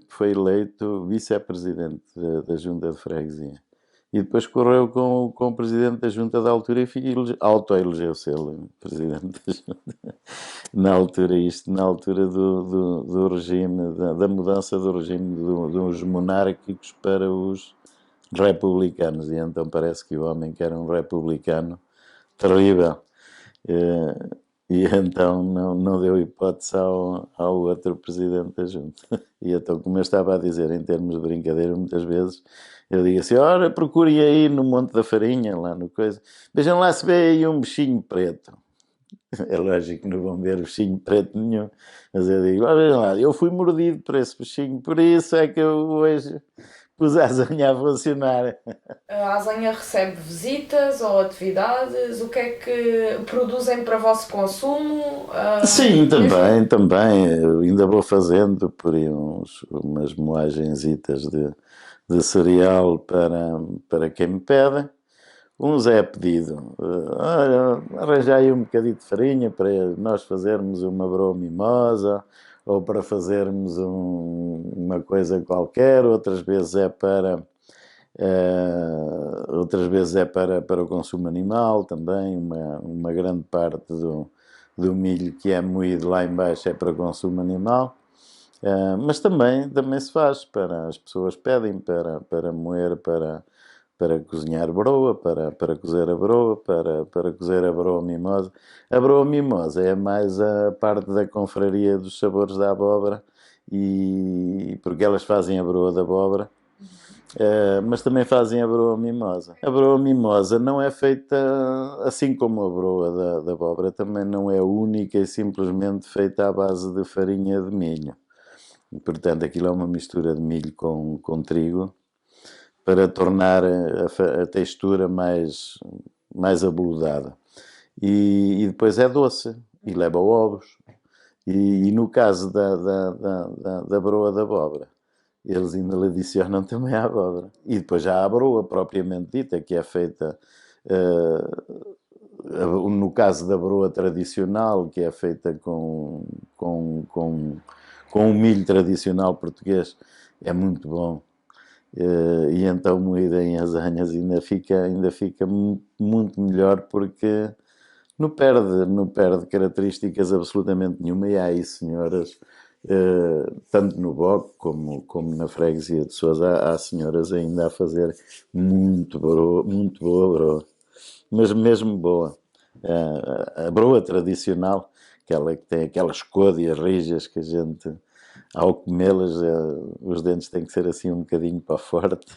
foi eleito vice-presidente da Junta de Freguesia. E depois correu com o presidente da junta da altura e autoelegeu-se ele presidente da junta. Na altura do regime, da mudança do regime dos monárquicos para os republicanos. E então parece que o homem que era um republicano terrível. E então não deu hipótese ao outro presidente da junta. E então, como eu estava a dizer, em termos de brincadeira, muitas vezes eu digo assim: ora, procurem aí no Monte da Farinha, lá no coisa, vejam lá se vê aí um bichinho preto. É lógico que não vão ver bichinho preto nenhum, mas eu digo: olha, vejam lá, eu fui mordido por esse bichinho, por isso é que eu hoje pus a zanha a funcionar. A Azanha recebe visitas ou atividades? O que é que produzem para vosso consumo? Sim, Mesmo... também. Eu ainda vou fazendo por aí umas moagenzitas de cereal para quem me pede. Uns é pedido. Olha, arranjai um bocadinho de farinha para nós fazermos uma broa mimosa ou para fazermos uma coisa qualquer. Outras vezes é para o consumo animal também. Uma grande parte do milho que é moído lá embaixo é para consumo animal. Mas também se faz as pessoas pedem para moer, para cozinhar broa, para cozer a broa, para cozer a broa mimosa. A broa mimosa é mais a parte da confraria dos sabores da abóbora, porque elas fazem a broa da abóbora. Mas também fazem a broa mimosa. A broa mimosa não é feita assim como a broa da abóbora, também não é única e simplesmente feita à base de farinha de milho. E, portanto, aquilo é uma mistura de milho com trigo para tornar a textura mais abeludada. E depois é doce e leva ovos. E no caso da broa da abóbora, eles ainda lhe adicionam também a abóbora. E depois já há a broa propriamente dita, que é feita, no caso da broa tradicional, que é feita com o milho tradicional português, é muito bom. E então moída em azanhas ainda fica muito melhor porque não perde características absolutamente nenhuma. E há aí senhoras Tanto no Boc como na freguesia de Sousa, há senhoras ainda a fazer muito boa broa, mas mesmo boa. A broa tradicional, aquela que tem aquelas côdeas rijas que a gente, ao comê-las, os dentes têm que ser assim um bocadinho para forte,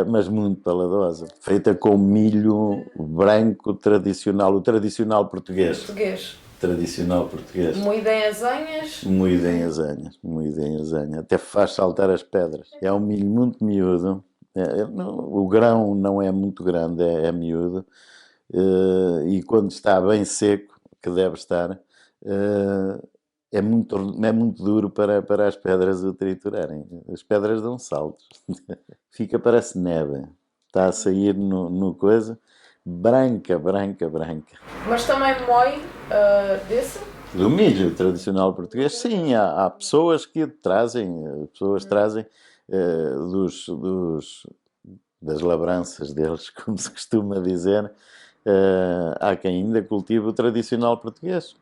mas muito paladosa. Feita com milho branco tradicional, o tradicional português. Português. Tradicional português. Moída em azenhas. Moída em azenhas, moída em azenha. Até faz saltar as pedras. É um milho muito miúdo. O grão não é muito grande, é miúdo. E quando está bem seco, que deve estar, é muito duro para as pedras o triturarem. As pedras dão saltos. Fica, parece neve. Está a sair no coisa. Branca. Mas também moe desse? Do milho tradicional português, sim, há pessoas que trazem, das labranças deles, como se costuma dizer, há quem ainda cultiva o tradicional português.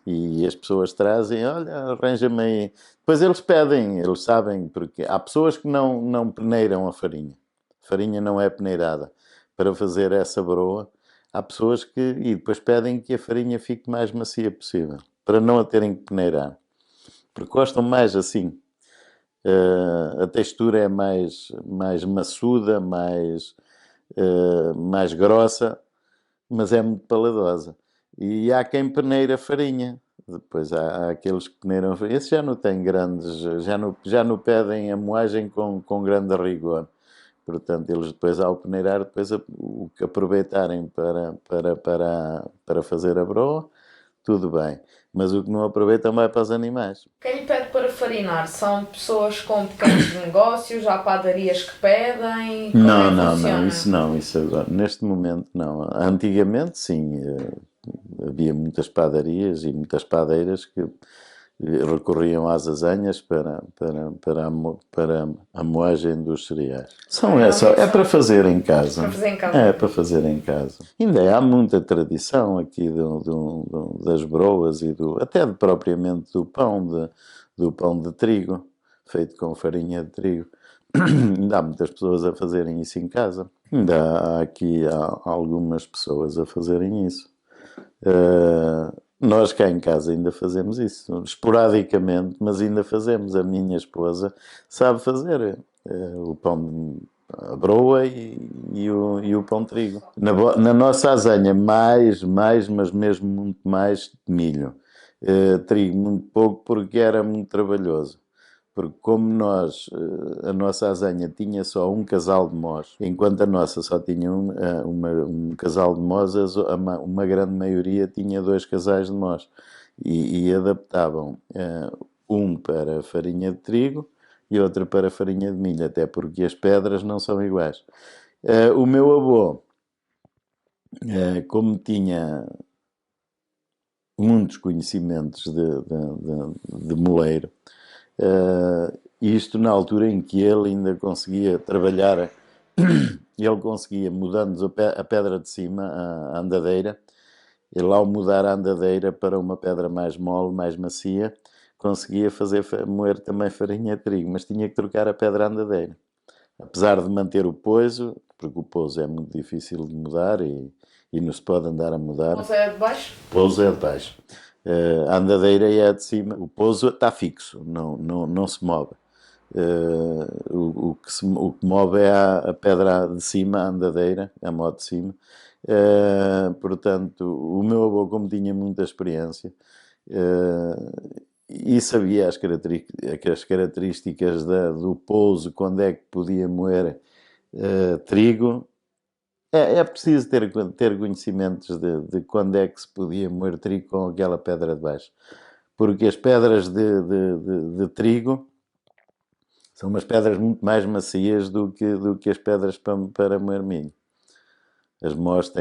E as pessoas trazem, olha, arranja-me aí. Depois eles pedem, eles sabem, porque há pessoas que não peneiram a farinha. A farinha não é peneirada para fazer essa broa. Há pessoas que, e depois pedem que a farinha fique mais macia possível, para não a terem que peneirar. Porque gostam mais assim. A textura é mais maçuda, mais grossa, mas é muito paladosa. E há quem peneira farinha. Depois há aqueles que peneiram farinha. Esse já não tem grandes, já não pedem a moagem com grande rigor. Portanto, eles depois ao peneirar, depois o que aproveitarem para fazer a broa, tudo bem. Mas o que não aproveitam vai para os animais. Quem lhe pede para farinar são pessoas com pequenos negócios, há padarias que pedem? Isso agora, neste momento não. Antigamente sim, havia muitas padarias e muitas padeiras que recorriam às azenhas para a moagem dos cereais. É para fazer em casa. Para fazer em casa. É para fazer em casa. Ainda há muita tradição aqui das broas e até propriamente do pão de trigo, feito com farinha de trigo. Ainda há muitas pessoas a fazerem isso em casa. Ainda há algumas pessoas a fazerem isso. Nós cá em casa ainda fazemos isso, esporadicamente, mas ainda fazemos. A minha esposa sabe fazer o pão, a broa e o pão de trigo. Na nossa azenha, mas mesmo muito mais de milho. Trigo muito pouco porque era muito trabalhoso. Porque como a nossa azenha tinha só um casal de mós, enquanto a nossa só tinha um casal de mós, uma grande maioria tinha 2 casais de mós. E adaptavam um para farinha de trigo e outro para farinha de milho, até porque as pedras não são iguais. O meu avô, como tinha muitos conhecimentos de moleiro, isto na altura em que ele ainda conseguia trabalhar, ele conseguia, mudando a pedra de cima, a andadeira, ele ao mudar a andadeira para uma pedra mais mole, mais macia, conseguia moer também farinha de trigo, mas tinha que trocar a pedra andadeira. Apesar de manter o pouso, porque o pouso é muito difícil de mudar e não se pode andar a mudar. O pouso é de baixo? O pouso é de baixo. A andadeira é de cima. O pouso está fixo, não se move. O que move é a pedra de cima, a andadeira, a moto de cima. Portanto, o meu avô, como tinha muita experiência e sabia as características do pouso, quando é que podia moer trigo, é preciso ter conhecimentos de quando é que se podia moer trigo com aquela pedra de baixo. Porque as pedras de trigo são umas pedras muito mais macias do que as pedras para moer milho. As mós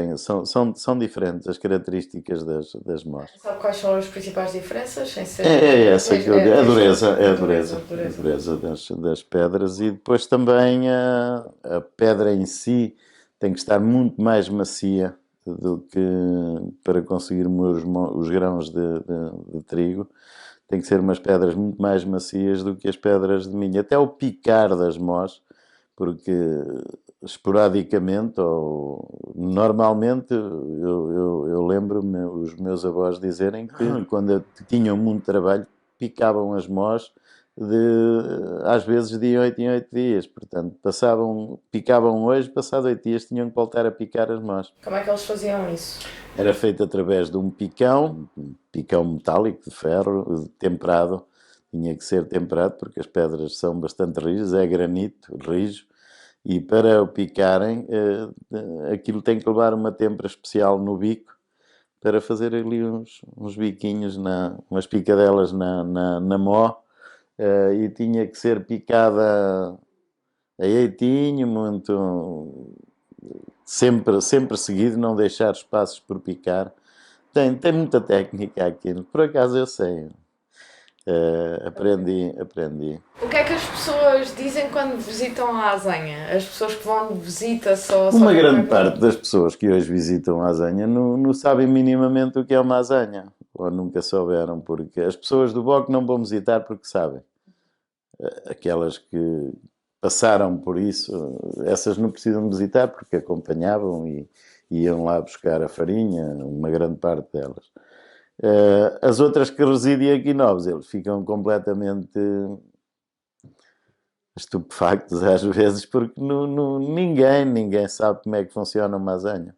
são diferentes, as características das mós. Sabe quais são as principais diferenças? A dureza das pedras, e depois também a pedra em si tem que estar muito mais macia do que para conseguir moer os grãos de trigo. tem que ser umas pedras muito mais macias do que as pedras de minho. Até o picar das mós, porque esporadicamente ou normalmente eu lembro-me os meus avós dizerem que quando tinham muito trabalho picavam as mós às vezes de 8 em 8 dias, portanto picavam hoje, passado 8 dias tinham que voltar a picar as mós. Como é que eles faziam isso? Era feito através de um picão metálico de ferro, temperado, tinha que ser temperado porque as pedras são bastante rijas, é granito rijo, e para o picarem aquilo tem que levar uma têmpera especial no bico para fazer ali uns biquinhos, umas picadelas na mó, e tinha que ser picada a eitinho, muito sempre seguido, não deixar espaços por picar. Tem muita técnica aquilo, por acaso eu sei. Aprendi. O que é que as pessoas dizem quando visitam a Azenha? As pessoas que vão de visita só... Uma grande parte das pessoas que hoje visitam a Azenha não sabem minimamente o que é uma Azenha, ou nunca souberam, porque as pessoas do Boc não vão visitar porque sabem. Aquelas que passaram por isso, essas não precisam visitar porque acompanhavam e iam lá buscar a farinha, uma grande parte delas. As outras que residem aqui novos, eles ficam completamente estupefactos às vezes porque ninguém sabe como é que funciona uma azenha.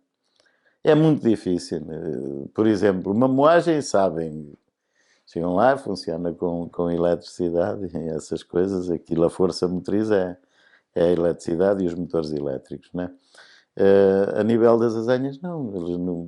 É muito difícil. Por exemplo, uma moagem sabem. Chegam lá, funciona com eletricidade e essas coisas. Aquilo, a força motriz é a eletricidade e os motores elétricos, né? A nível das azenhas, não. Eles não.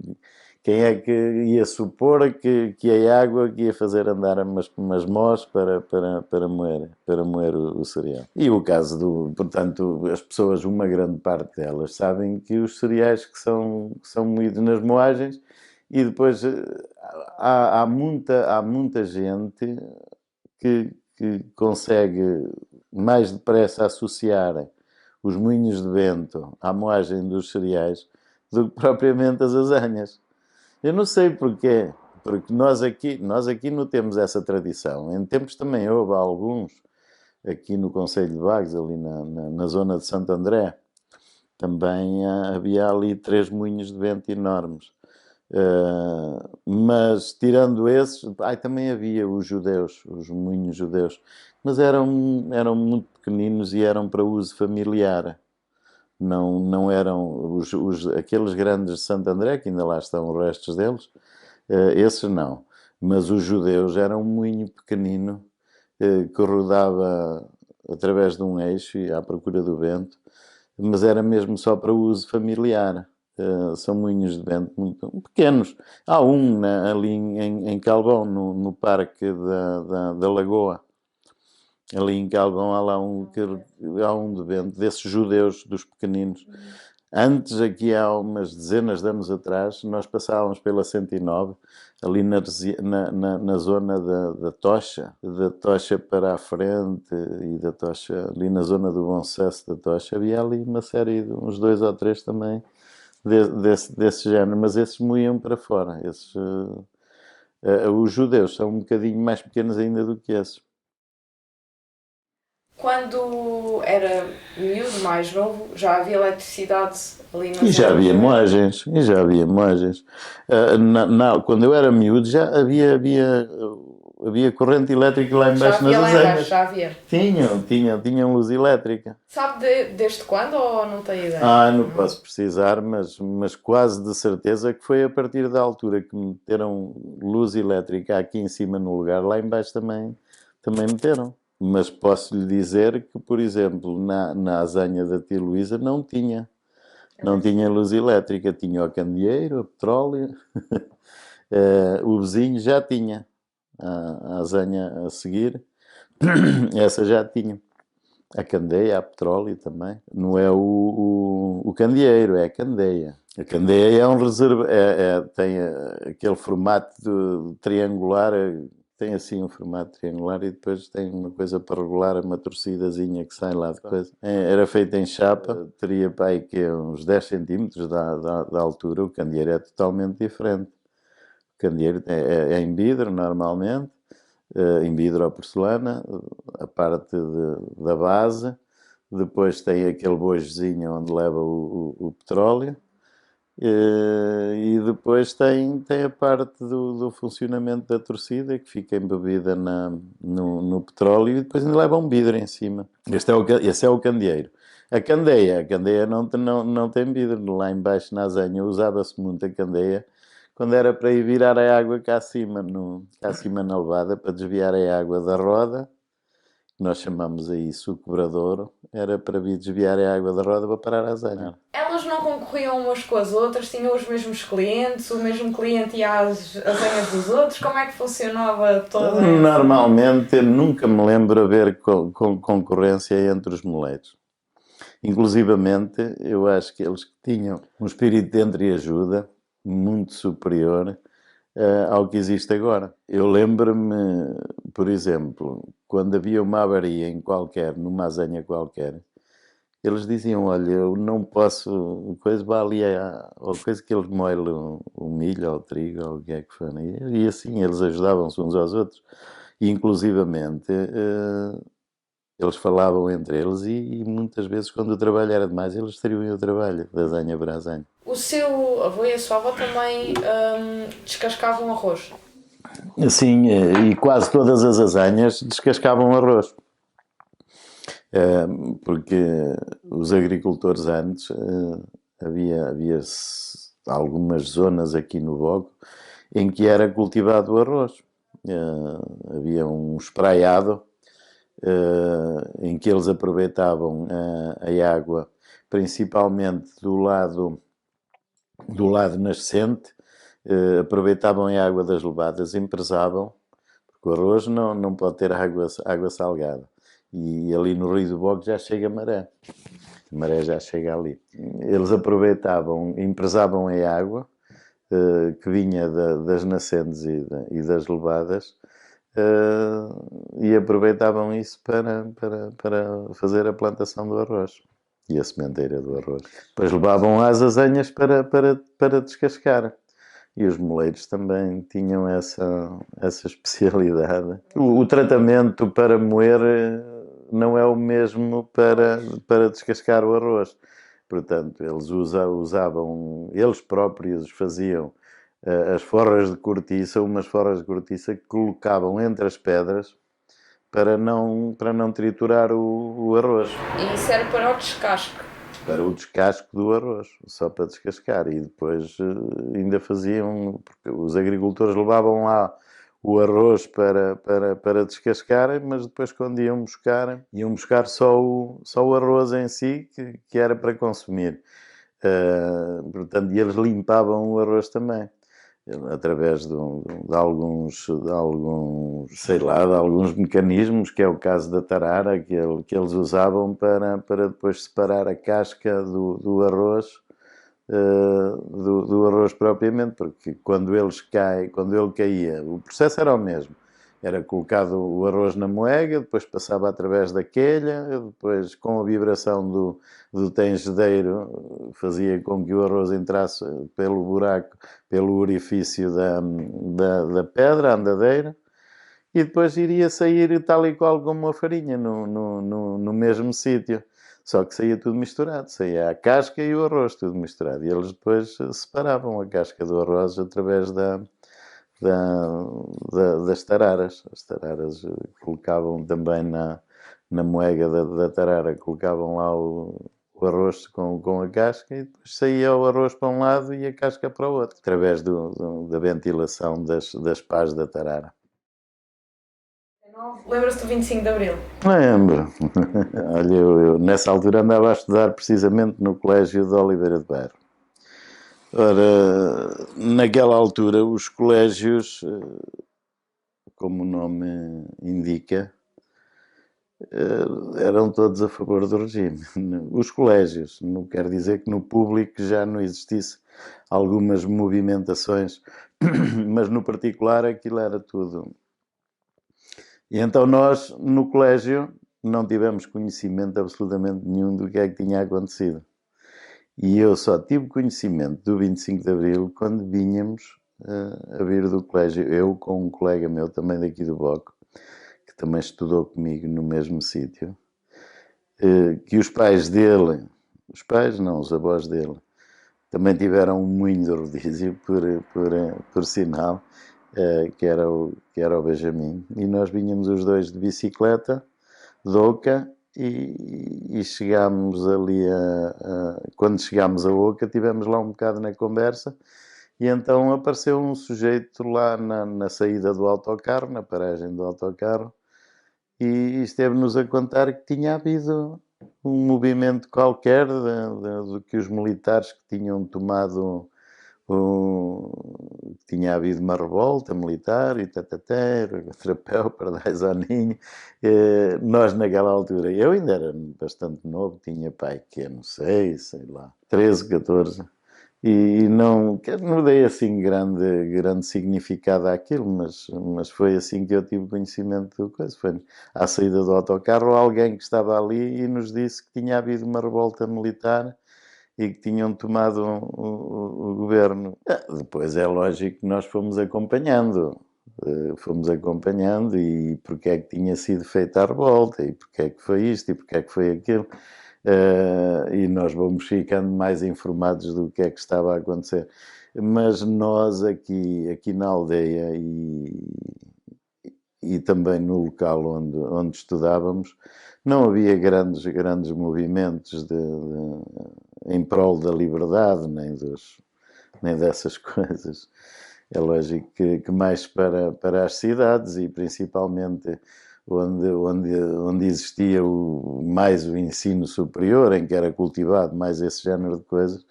Quem é que ia supor que a água que ia fazer andar umas mós para moer o cereal? E o caso portanto, as pessoas, uma grande parte delas, sabem que os cereais que são moídos nas moagens, e depois há muita gente que consegue mais depressa associar os moinhos de vento à moagem dos cereais do que propriamente as azenhas. Eu não sei porquê, porque nós aqui não temos essa tradição. Em tempos também houve alguns, aqui no Concelho de Vagos, ali na zona de Santo André, também havia ali 3 moinhos de vento enormes. Mas tirando esses, também havia os moinhos judeus, mas eram muito pequeninos e eram para uso familiar. Não eram aqueles grandes de Santo André, que ainda lá estão os restos deles, esses não. Mas os judeus eram um moinho pequenino que rodava através de um eixo à procura do vento, mas era mesmo só para uso familiar. São moinhos de vento muito pequenos. Há um ali em Calvão, no parque da Lagoa. Ali em Calvão há um de vento, desses judeus, dos pequeninos. Antes, aqui há umas dezenas de anos atrás, nós passávamos pela 109, ali na zona da Tocha para a frente e da Tocha, ali na zona do Bom Sucesso da Tocha, havia ali uma série de uns 2 ou 3 também desse género, mas esses moíam para fora. Os judeus são um bocadinho mais pequenos ainda do que esses. Quando era miúdo, mais novo, já havia eletricidade ali na E já havia moagens. Quando eu era miúdo já havia corrente elétrica lá embaixo nas azenhas. Já havia. Tinham luz elétrica. Sabe desde quando ou não tem ideia? Não posso precisar, mas quase de certeza que foi a partir da altura que meteram luz elétrica aqui em cima no lugar, lá embaixo também meteram. Mas posso lhe dizer que, por exemplo, na azenha da tia Luísa não tinha luz elétrica, tinha o candeeiro, a petróleo. O vizinho já tinha, a azenha a seguir, essa já tinha. A candeia, a petróleo também. Não é o candeeiro, é a candeia. A candeia é um reserva, tem aquele formato triangular. Tem assim um formato triangular e depois tem uma coisa para regular, uma torcidazinha que sai lá de coisa. Era feita em chapa, teria para aí que uns 10 centímetros da altura. O candeeiro é totalmente diferente. O candeeiro é em vidro normalmente, em vidro ou porcelana, a parte da base, depois tem aquele bojozinho onde leva o petróleo, e depois tem a parte do funcionamento da torcida, que fica embebida no petróleo, e depois ainda leva um vidro em cima. Esse é o candeeiro. A candeia não tem vidro. Lá embaixo na azenha usava-se muito a candeia quando era para ir virar a água cá acima na levada, para desviar a água da roda. Nós chamamos aí suco-bradouro. Era para vir desviar a água da roda para parar a azenha. Elas não concorriam umas com as outras? Tinham os mesmos clientes? O mesmo cliente ia às azenhas dos outros? Como é que funcionava toda essa... Normalmente, nunca me lembro haver concorrência entre os moleiros. Inclusivamente, eu acho que eles tinham um espírito de entreajuda muito superior ao que existe agora. Eu lembro-me, por exemplo, quando havia uma avaria numa azenha qualquer, eles diziam, olha, eu não posso, coisa vai ali, ou coisa que eles moem o milho, ou o trigo, ou o que é que for. E assim, eles ajudavam-se uns aos outros. E, inclusivamente, eles falavam entre eles e muitas vezes, quando o trabalho era demais, eles distribuíam o trabalho, da azenha para a azenha. O seu avô e a sua avó também descascavam arroz? Sim, e quase todas as azenhas descascavam arroz. Porque os agricultores antes, havia algumas zonas aqui no Bogo em que era cultivado o arroz. Havia um espraiado em que eles aproveitavam a água, principalmente do lado nascente, aproveitavam a água das levadas, empresavam, porque o arroz não pode ter água salgada. E ali no Rio do Bogo já chega maré. A maré já chega ali. Eles aproveitavam, empresavam a água que vinha das nascentes e das levadas, e aproveitavam isso para fazer a plantação do arroz e a sementeira do arroz. Depois levavam às azenhas para descascar. E os moleiros também tinham essa especialidade. O tratamento para moer não é o mesmo para descascar o arroz. Portanto, eles usavam, eles próprios faziam as forras de cortiça, umas forras de cortiça que colocavam entre as pedras para não triturar o arroz. E isso era para o descasque? Para o descasco do arroz, só para descascar. E depois ainda faziam, porque os agricultores levavam lá o arroz para descascarem, mas depois quando iam buscar só o arroz em si, que era para consumir. Portanto, e eles limpavam o arroz também, através de alguns mecanismos, que é o caso da tarara, que eles usavam para depois separar a casca do arroz do arroz propriamente, porque quando ele caía, o processo era o mesmo. Era colocado o arroz na moega, depois passava através da quelha, depois com a vibração do tengedeiro fazia com que o arroz entrasse pelo buraco, pelo orifício da pedra, a andadeira, e depois iria sair tal e qual como a farinha no mesmo sítio. Só que saía tudo misturado, saía a casca e o arroz tudo misturado. E eles depois separavam a casca do arroz através das tararas. As tararas colocavam também na moega da tarara, colocavam lá o arroz com a casca e depois saía o arroz para um lado e a casca para o outro, através da ventilação das pás da tarara. Lembra-se do 25 de Abril? Lembro. Olha, eu nessa altura andava a estudar precisamente no Colégio de Oliveira de Bairro. Ora, naquela altura os colégios, como o nome indica, eram todos a favor do regime. Os colégios, não quer dizer que no público já não existisse algumas movimentações, mas no particular aquilo era tudo. E então nós, no colégio, não tivemos conhecimento absolutamente nenhum do que é que tinha acontecido. E eu só tive conhecimento do 25 de Abril quando vínhamos a vir do colégio, eu com um colega meu também daqui do Boco, que também estudou comigo no mesmo sítio, que os pais dele, os pais não, os avós dele, também tiveram um moinho de rodízio, por sinal, que era o Benjamin. E nós vinhamos os dois de bicicleta, de Oca, e chegámos ali quando chegámos a Oca, tivemos lá um bocado na conversa, e então apareceu um sujeito lá na saída do autocarro, na paragem do autocarro, e esteve-nos a contar que tinha havido um movimento qualquer de que os militares que tinham tomado tinha havido uma revolta militar e trapéu, pardais ao ninho. Nós naquela altura, eu ainda era bastante novo, tinha pai que não sei lá, 13, 14, e não dei assim grande significado àquilo, mas foi assim que eu tive conhecimento do coisa. Foi à saída do autocarro alguém que estava ali e nos disse que tinha havido uma revolta militar e que tinham tomado o governo. Depois é lógico que nós fomos acompanhando e porque é que tinha sido feita a revolta, e porque é que foi isto, e porque é que foi aquilo. E nós vamos ficando mais informados do que é que estava a acontecer. Mas nós aqui na aldeia e também no local onde estudávamos, não havia grandes movimentos em prol da liberdade, nem dessas coisas. É lógico que mais para as cidades, e principalmente onde existia mais o ensino superior, em que era cultivado mais esse género de coisas,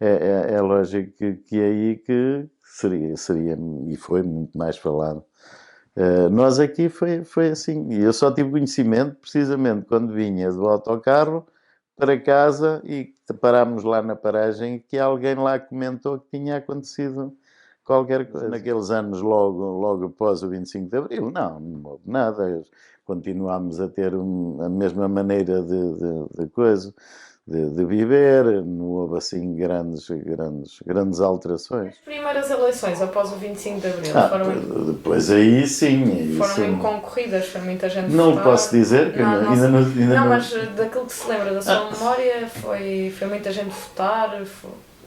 é lógico que aí que seria, e foi muito mais falado. Nós aqui foi assim, e eu só tive conhecimento precisamente quando vinha do autocarro para casa e parámos lá na paragem, que alguém lá comentou que tinha acontecido qualquer coisa. Naqueles anos, logo após o 25 de Abril, não houve nada. Continuámos a ter a mesma maneira de coisa, de viver, não houve assim grandes alterações. As primeiras eleições após o 25 de Abril depois aí sim. Foram muito concorridas, foi muita gente Não votar. posso dizer que ainda não. Mas daquilo que se lembra da sua memória, foi muita gente votar.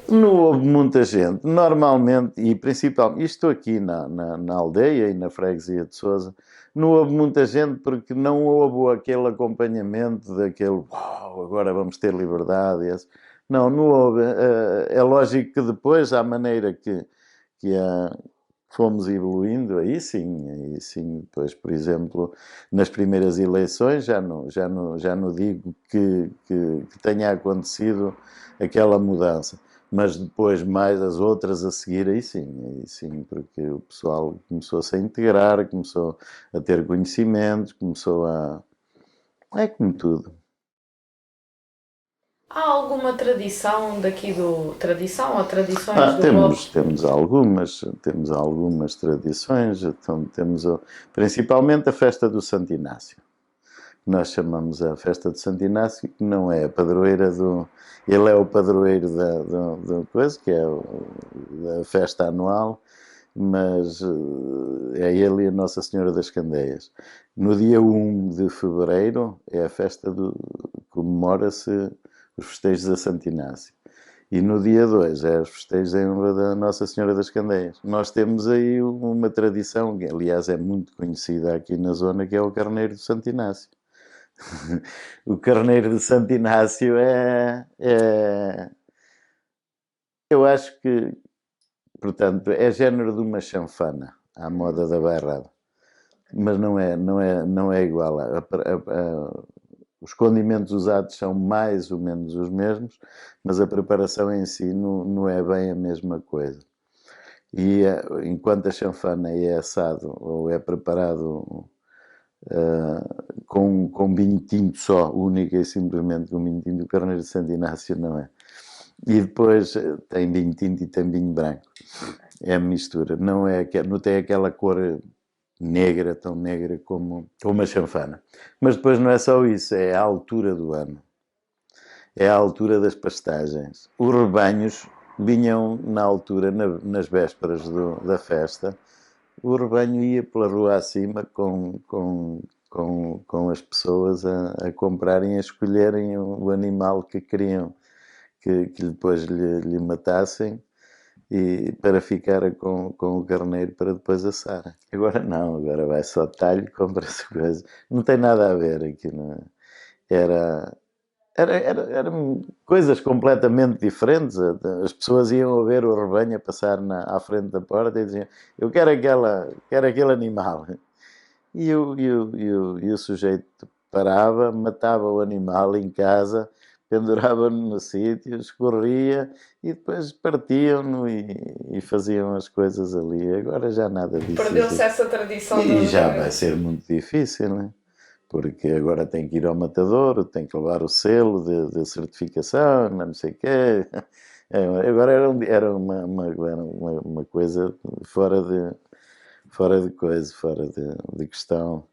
Não houve muita gente. Normalmente, e principalmente, estou aqui na aldeia e na freguesia de Sousa, não houve muita gente porque não houve aquele acompanhamento daquele uau, agora vamos ter liberdade. Não houve. É lógico que depois, à maneira que fomos evoluindo, aí sim, depois, por exemplo, nas primeiras eleições, já não digo que tenha acontecido aquela mudança. Mas depois, mais as outras a seguir, aí sim, porque o pessoal começou-se a integrar, começou a ter conhecimentos, começou a... É como tudo. Há alguma tradição daqui Tradição ou tradições do voto? Temos algumas tradições, então principalmente a festa do Santo Inácio. Nós chamamos a festa de Santo Inácio, que não é a padroeira ele é o padroeiro da coisa, que é da festa anual, mas é ele e a Nossa Senhora das Candeias. No dia 1 de fevereiro é a festa comemora-se os festejos a Santo Inácio. E no dia 2 é os festejos em honra da Nossa Senhora das Candeias. Nós temos aí uma tradição, que aliás é muito conhecida aqui na zona, que é o Carneiro de Santo Inácio. O Carneiro de Santo Inácio eu acho que, portanto, é género de uma chanfana à moda da bairrada, mas não é igual. Os condimentos usados são mais ou menos os mesmos, mas a preparação em si não é bem a mesma coisa. E enquanto a chanfana é assado ou é preparado com vinho tinto só, única e simplesmente com vinho tinto, o Carneiro de Santo Inácio não é. E depois tem vinho tinto e tem vinho branco. É a mistura. Não tem aquela cor negra, tão negra como a chanfana. Mas depois não é só isso, é a altura do ano. É a altura das pastagens. Os rebanhos vinham na altura, nas vésperas da festa, o rebanho ia pela rua acima com as pessoas a comprarem, a escolherem o animal que queriam que depois lhe matassem e para ficar com o carneiro para depois assar. Agora não, agora vai só talho, compra-se coisas. Não tem nada a ver aqui, não é? Eram coisas completamente diferentes. As pessoas iam a ver o rebanho a passar à frente da porta e diziam: eu quero aquele animal. E o sujeito parava, matava o animal em casa, pendurava-no no sítio, escorria e depois partiam-no e faziam as coisas ali. Agora já nada disso Perdeu-se existe. essa tradição E dos já vai reis. ser muito difícil, não é? Porque agora tem que ir ao matadouro, tem que levar o selo de certificação, não sei o quê. Agora era uma coisa fora de coisa, fora de questão.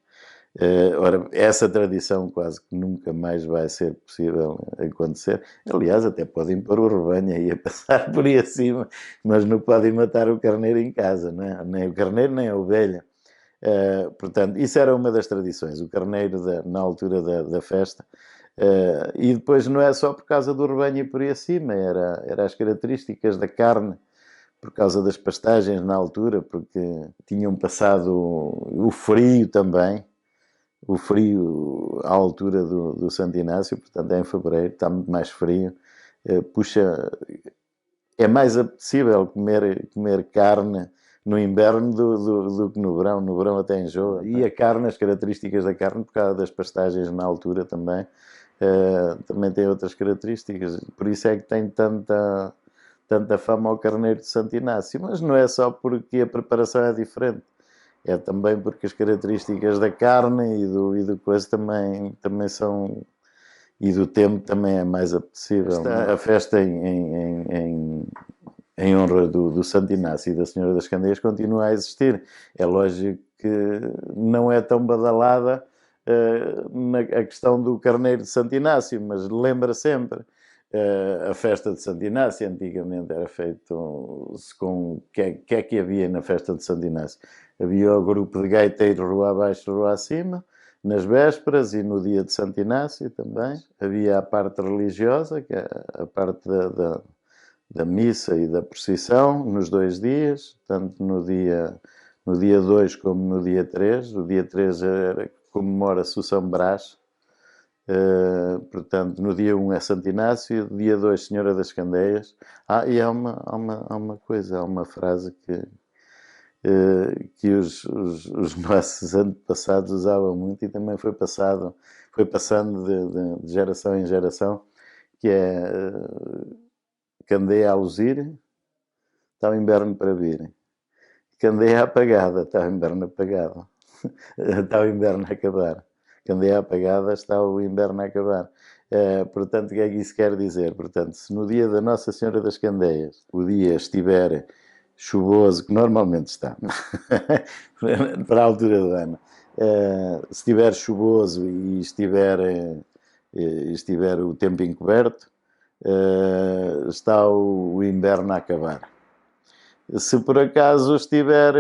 Ora, essa tradição quase que nunca mais vai ser possível acontecer. Aliás, até podem pôr o rebanho aí a passar por aí acima, mas não podem matar o carneiro em casa, não é? Nem o carneiro nem a ovelha. Portanto, isso era uma das tradições, o carneiro na altura da festa. E depois não é só por causa do rebanho e por aí acima, era as características da carne, por causa das pastagens na altura, porque tinham passado o frio também, o frio à altura do Santo Inácio, portanto é em fevereiro, está muito mais frio, puxa, é mais apetecível comer carne no inverno do que no verão. No verão até enjoa. E a carne, as características da carne, por causa das pastagens na altura também, também tem outras características. Por isso é que tem tanta fama ao carneiro de Santo Inácio. Mas não é só porque a preparação é diferente. É também porque as características da carne e do coisa também são... E do tempo também é mais apetecível. A festa em honra do Santo Inácio e da Senhora das Candeias continua a existir. É lógico que não é tão badalada a questão do carneiro de Santo Inácio, mas lembra sempre. A festa de Santo Inácio antigamente era feito com... O que é que havia na festa de Santo Inácio? Havia o grupo de gaiteiros rua abaixo, rua acima, nas vésperas e no dia de Santo Inácio também. Havia a parte religiosa, que é a parte da missa e da procissão, nos 2 dias, tanto no dia 2 como no dia 3. O dia 3 comemora-se o São Brás. Portanto, no dia 1 é Santo Inácio, dia 2 Senhora das Candeias. E há uma coisa, há uma frase que os nossos antepassados usavam muito e também foi passando de geração em geração, que é candeia a luzir, está o inverno para vir. Candeia apagada, está o inverno apagado. Está o inverno a acabar. Candeia apagada, está o inverno a acabar. Portanto, o que é que isso quer dizer? Portanto, se no dia da Nossa Senhora das Candeias o dia estiver chuvoso, que normalmente está, para a altura do ano, se estiver chuvoso e estiver o tempo encoberto, está o inverno a acabar. Se por acaso estiver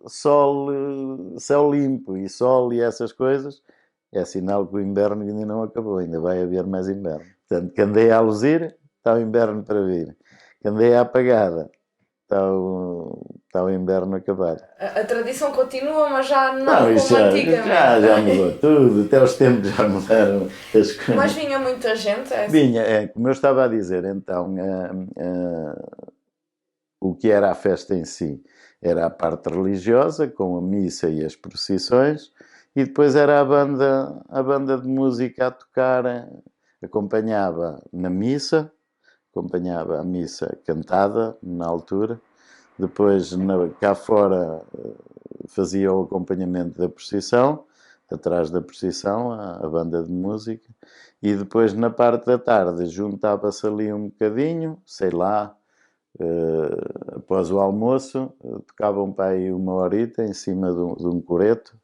céu limpo e sol e essas coisas, é sinal que o inverno ainda não acabou, ainda vai haver mais inverno. Portanto, candeia a luzir, está o inverno para vir. Candeia apagada, está o inverno acabado. A tradição continua, mas já não Não, como isso antigamente. já mudou tudo, até os tempos já mudaram as coisas. Mas vinha muita gente? Vinha, como eu estava a dizer, então, o que era a festa em si? Era a parte religiosa, com a missa e as procissões, e depois era a banda de música a tocar, acompanhava na missa, acompanhava a missa cantada na altura, depois cá fora fazia o acompanhamento da procissão, atrás da procissão a banda de música, e depois na parte da tarde juntava-se ali um bocadinho, sei lá, após o almoço, tocavam para aí uma horita em cima de um coreto,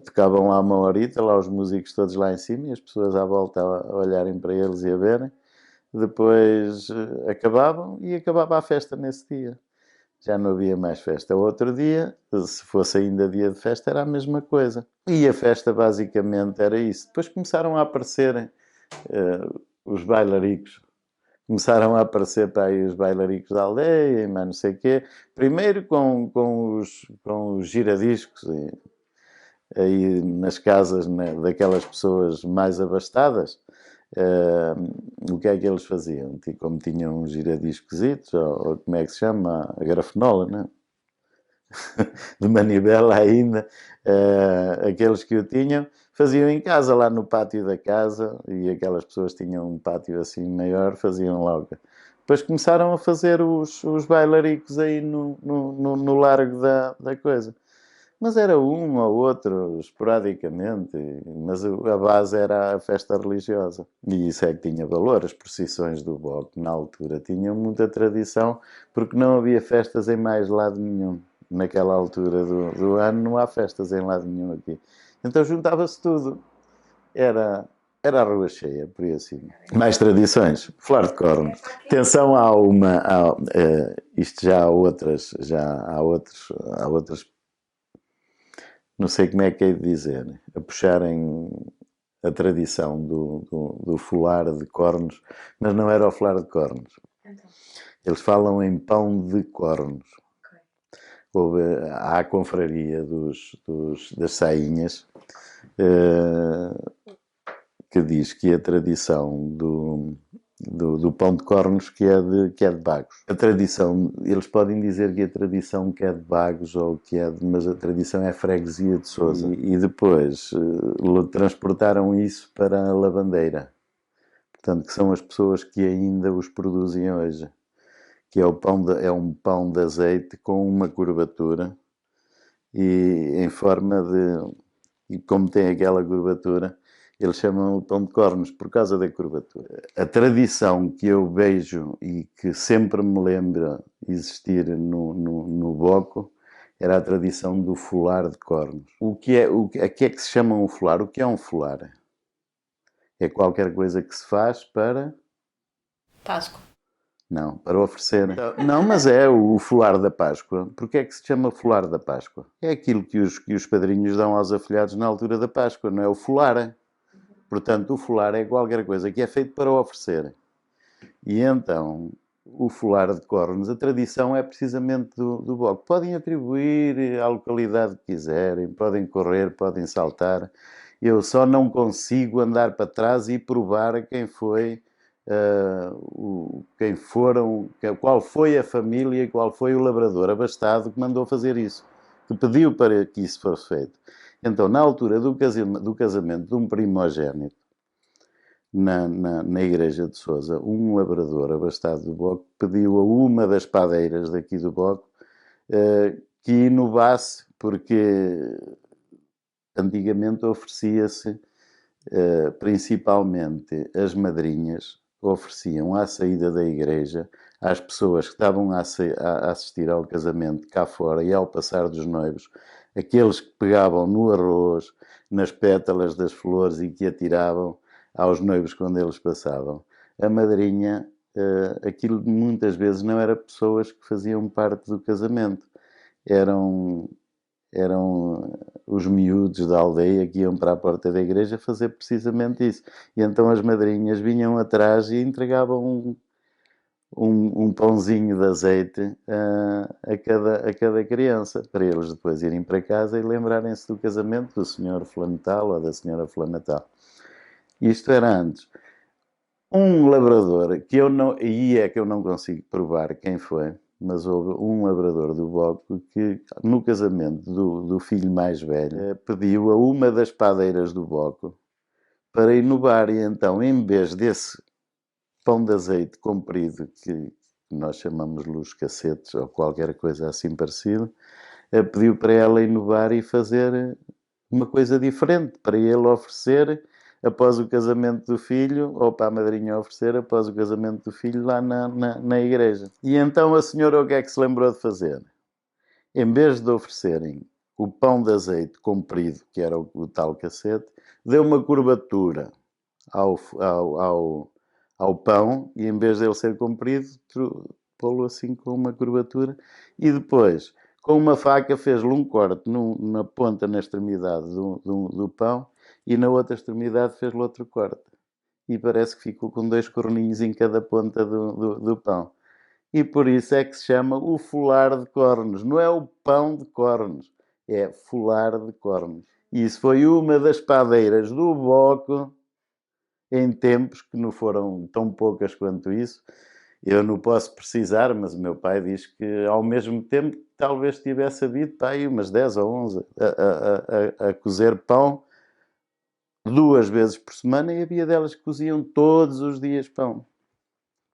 tocavam lá uma horita, lá os músicos todos lá em cima e as pessoas à volta a olharem para eles e a verem. Depois acabavam e acabava a festa nesse dia. já não havia mais festa. Outro dia, se fosse ainda dia de festa, era a mesma coisa. E a festa basicamente era isso. Depois começaram a aparecer os bailaricos. Começaram a aparecer para aí os bailaricos da aldeia, mas não sei o quê. Primeiro com os giradiscos, aí nas casas, né, daquelas pessoas mais abastadas. O que é que eles faziam? Como tinham uns giradiscositos, ou como é que se chama? A grafenola, né? De manivela ainda, aqueles que o tinham, faziam em casa, lá no pátio da casa, e aquelas pessoas tinham um pátio assim maior, faziam logo. Depois começaram a fazer os bailaricos aí no largo da coisa. Mas era um ou outro, esporadicamente, mas a base era a festa religiosa. E isso é que tinha valor. As procissões do Boco, na altura, tinham muita tradição, porque não havia festas em mais lado nenhum. Naquela altura do ano não há festas em lado nenhum aqui. Então juntava-se tudo. Era a rua cheia, por aí assim. Mais tradições. Flor de cornos. Atenção, isto já há outras, há outras, não sei como é que é de dizer, a puxarem a tradição do folar de cornos, mas não era o folar de cornos. Então. Eles falam em pão de cornos. Há a confraria das sainhas, que diz que a tradição do pão de cornos que é de Bagos. A tradição, eles podem dizer que a tradição que é de Bagos, mas a tradição é a freguesia de Sousa. E depois transportaram isso para a Lavandeira. Portanto, que são as pessoas que ainda os produzem hoje. Que é um pão de azeite com uma curvatura e em forma de... E como tem aquela curvatura, eles chamam o pão de cornos por causa da curvatura. A tradição que eu vejo e que sempre me lembra existir no Boco era a tradição do folar de cornos. A que é que se chama um folar? O que é um folar? É qualquer coisa que se faz para... Páscoa. Não, para oferecer. Não, mas é o folar da Páscoa. Porquê é que se chama folar da Páscoa? É aquilo que os padrinhos dão aos afilhados na altura da Páscoa, não é o folar. Portanto, o folar é qualquer coisa que é feito para oferecer. E então, o folar de cornos, a tradição é precisamente do Boco. Podem atribuir à localidade que quiserem, podem correr, podem saltar. Eu só não consigo andar para trás e provar quem foi... qual foi a família e qual foi o labrador abastado que mandou fazer isso, que pediu para que isso fosse feito. Então, na altura do casamento de um primogénito na igreja de Sousa, um labrador abastado do Boco pediu a uma das padeiras daqui do Boco que inovasse, porque antigamente oferecia-se principalmente as madrinhas ofereciam à saída da igreja às pessoas que estavam a assistir ao casamento cá fora e ao passar dos noivos, aqueles que pegavam no arroz, nas pétalas das flores e que atiravam aos noivos quando eles passavam. A madrinha, aquilo muitas vezes não era pessoas que faziam parte do casamento, eram os miúdos da aldeia que iam para a porta da igreja fazer precisamente isso. E então as madrinhas vinham atrás e entregavam um pãozinho de azeite a cada criança, para eles depois irem para casa e lembrarem-se do casamento do senhor Flanatal ou da senhora Flanatal. Isto era antes. Um labrador, que eu não consigo provar quem foi, mas houve um labrador do Boco que, no casamento do filho mais velho, pediu a uma das padeiras do Boco para inovar. E então, em vez desse pão de azeite comprido, que nós chamamos-lhe os cacetes ou qualquer coisa assim parecida, pediu para ela inovar e fazer uma coisa diferente, para ele oferecer após o casamento do filho, ou para a madrinha oferecer após o casamento do filho lá na igreja. E então a senhora o que é que se lembrou de fazer? Em vez de oferecerem o pão de azeite comprido, que era o tal cacete, deu uma curvatura ao pão e em vez de ele ser comprido, pô-lo assim com uma curvatura, e depois, com uma faca, fez-lhe um corte na ponta, na extremidade do pão, e na outra extremidade fez-lhe outro corte. E parece que ficou com 2 corninhos em cada ponta do pão. E por isso é que se chama o folar de cornos. Não é o pão de cornos, é folar de cornos. E isso foi uma das padeiras do Boco em tempos que não foram tão poucas quanto isso. Eu não posso precisar, mas o meu pai diz que ao mesmo tempo talvez tivesse havido aí umas 10 ou 11 a cozer pão 2 vezes por semana, e havia delas que coziam todos os dias pão.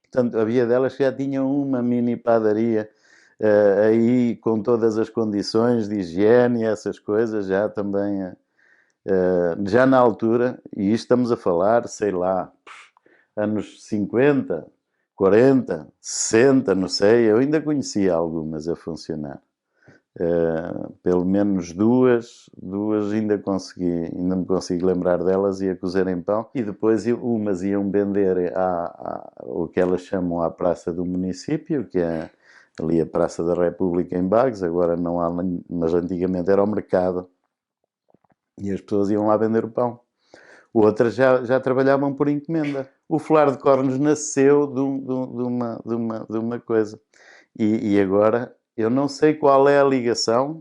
Portanto, havia delas que já tinham uma mini padaria aí com todas as condições de higiene e essas coisas, já também, já na altura, e isto estamos a falar, sei lá, anos 50, 40, 60, não sei, eu ainda conhecia algumas a funcionar. Pelo menos duas ainda me consigo lembrar delas, e a cozer em pão, e depois umas iam vender o que elas chamam à Praça do Município, que é ali a Praça da República em Bagos. Agora não há, mas antigamente era o mercado, e as pessoas iam lá vender o pão. Outras já trabalhavam por encomenda. O folar de cornos nasceu de uma coisa, e agora eu não sei qual é a ligação,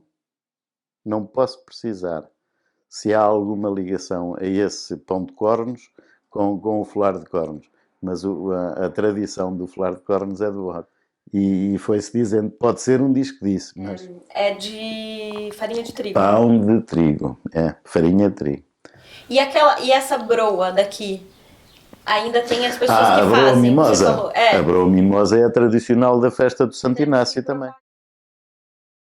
não posso precisar se há alguma ligação a esse pão de cornos com o folar de cornos, mas a tradição do folar de cornos é do Boco. E foi-se dizendo, pode ser um disco disso, mas... É de farinha de trigo. Pão de trigo, farinha de trigo. E essa broa daqui? Ainda tem as pessoas que A broa fazem. mimosa. Você falou. A broa mimosa é a tradicional da festa do Santo Inácio também.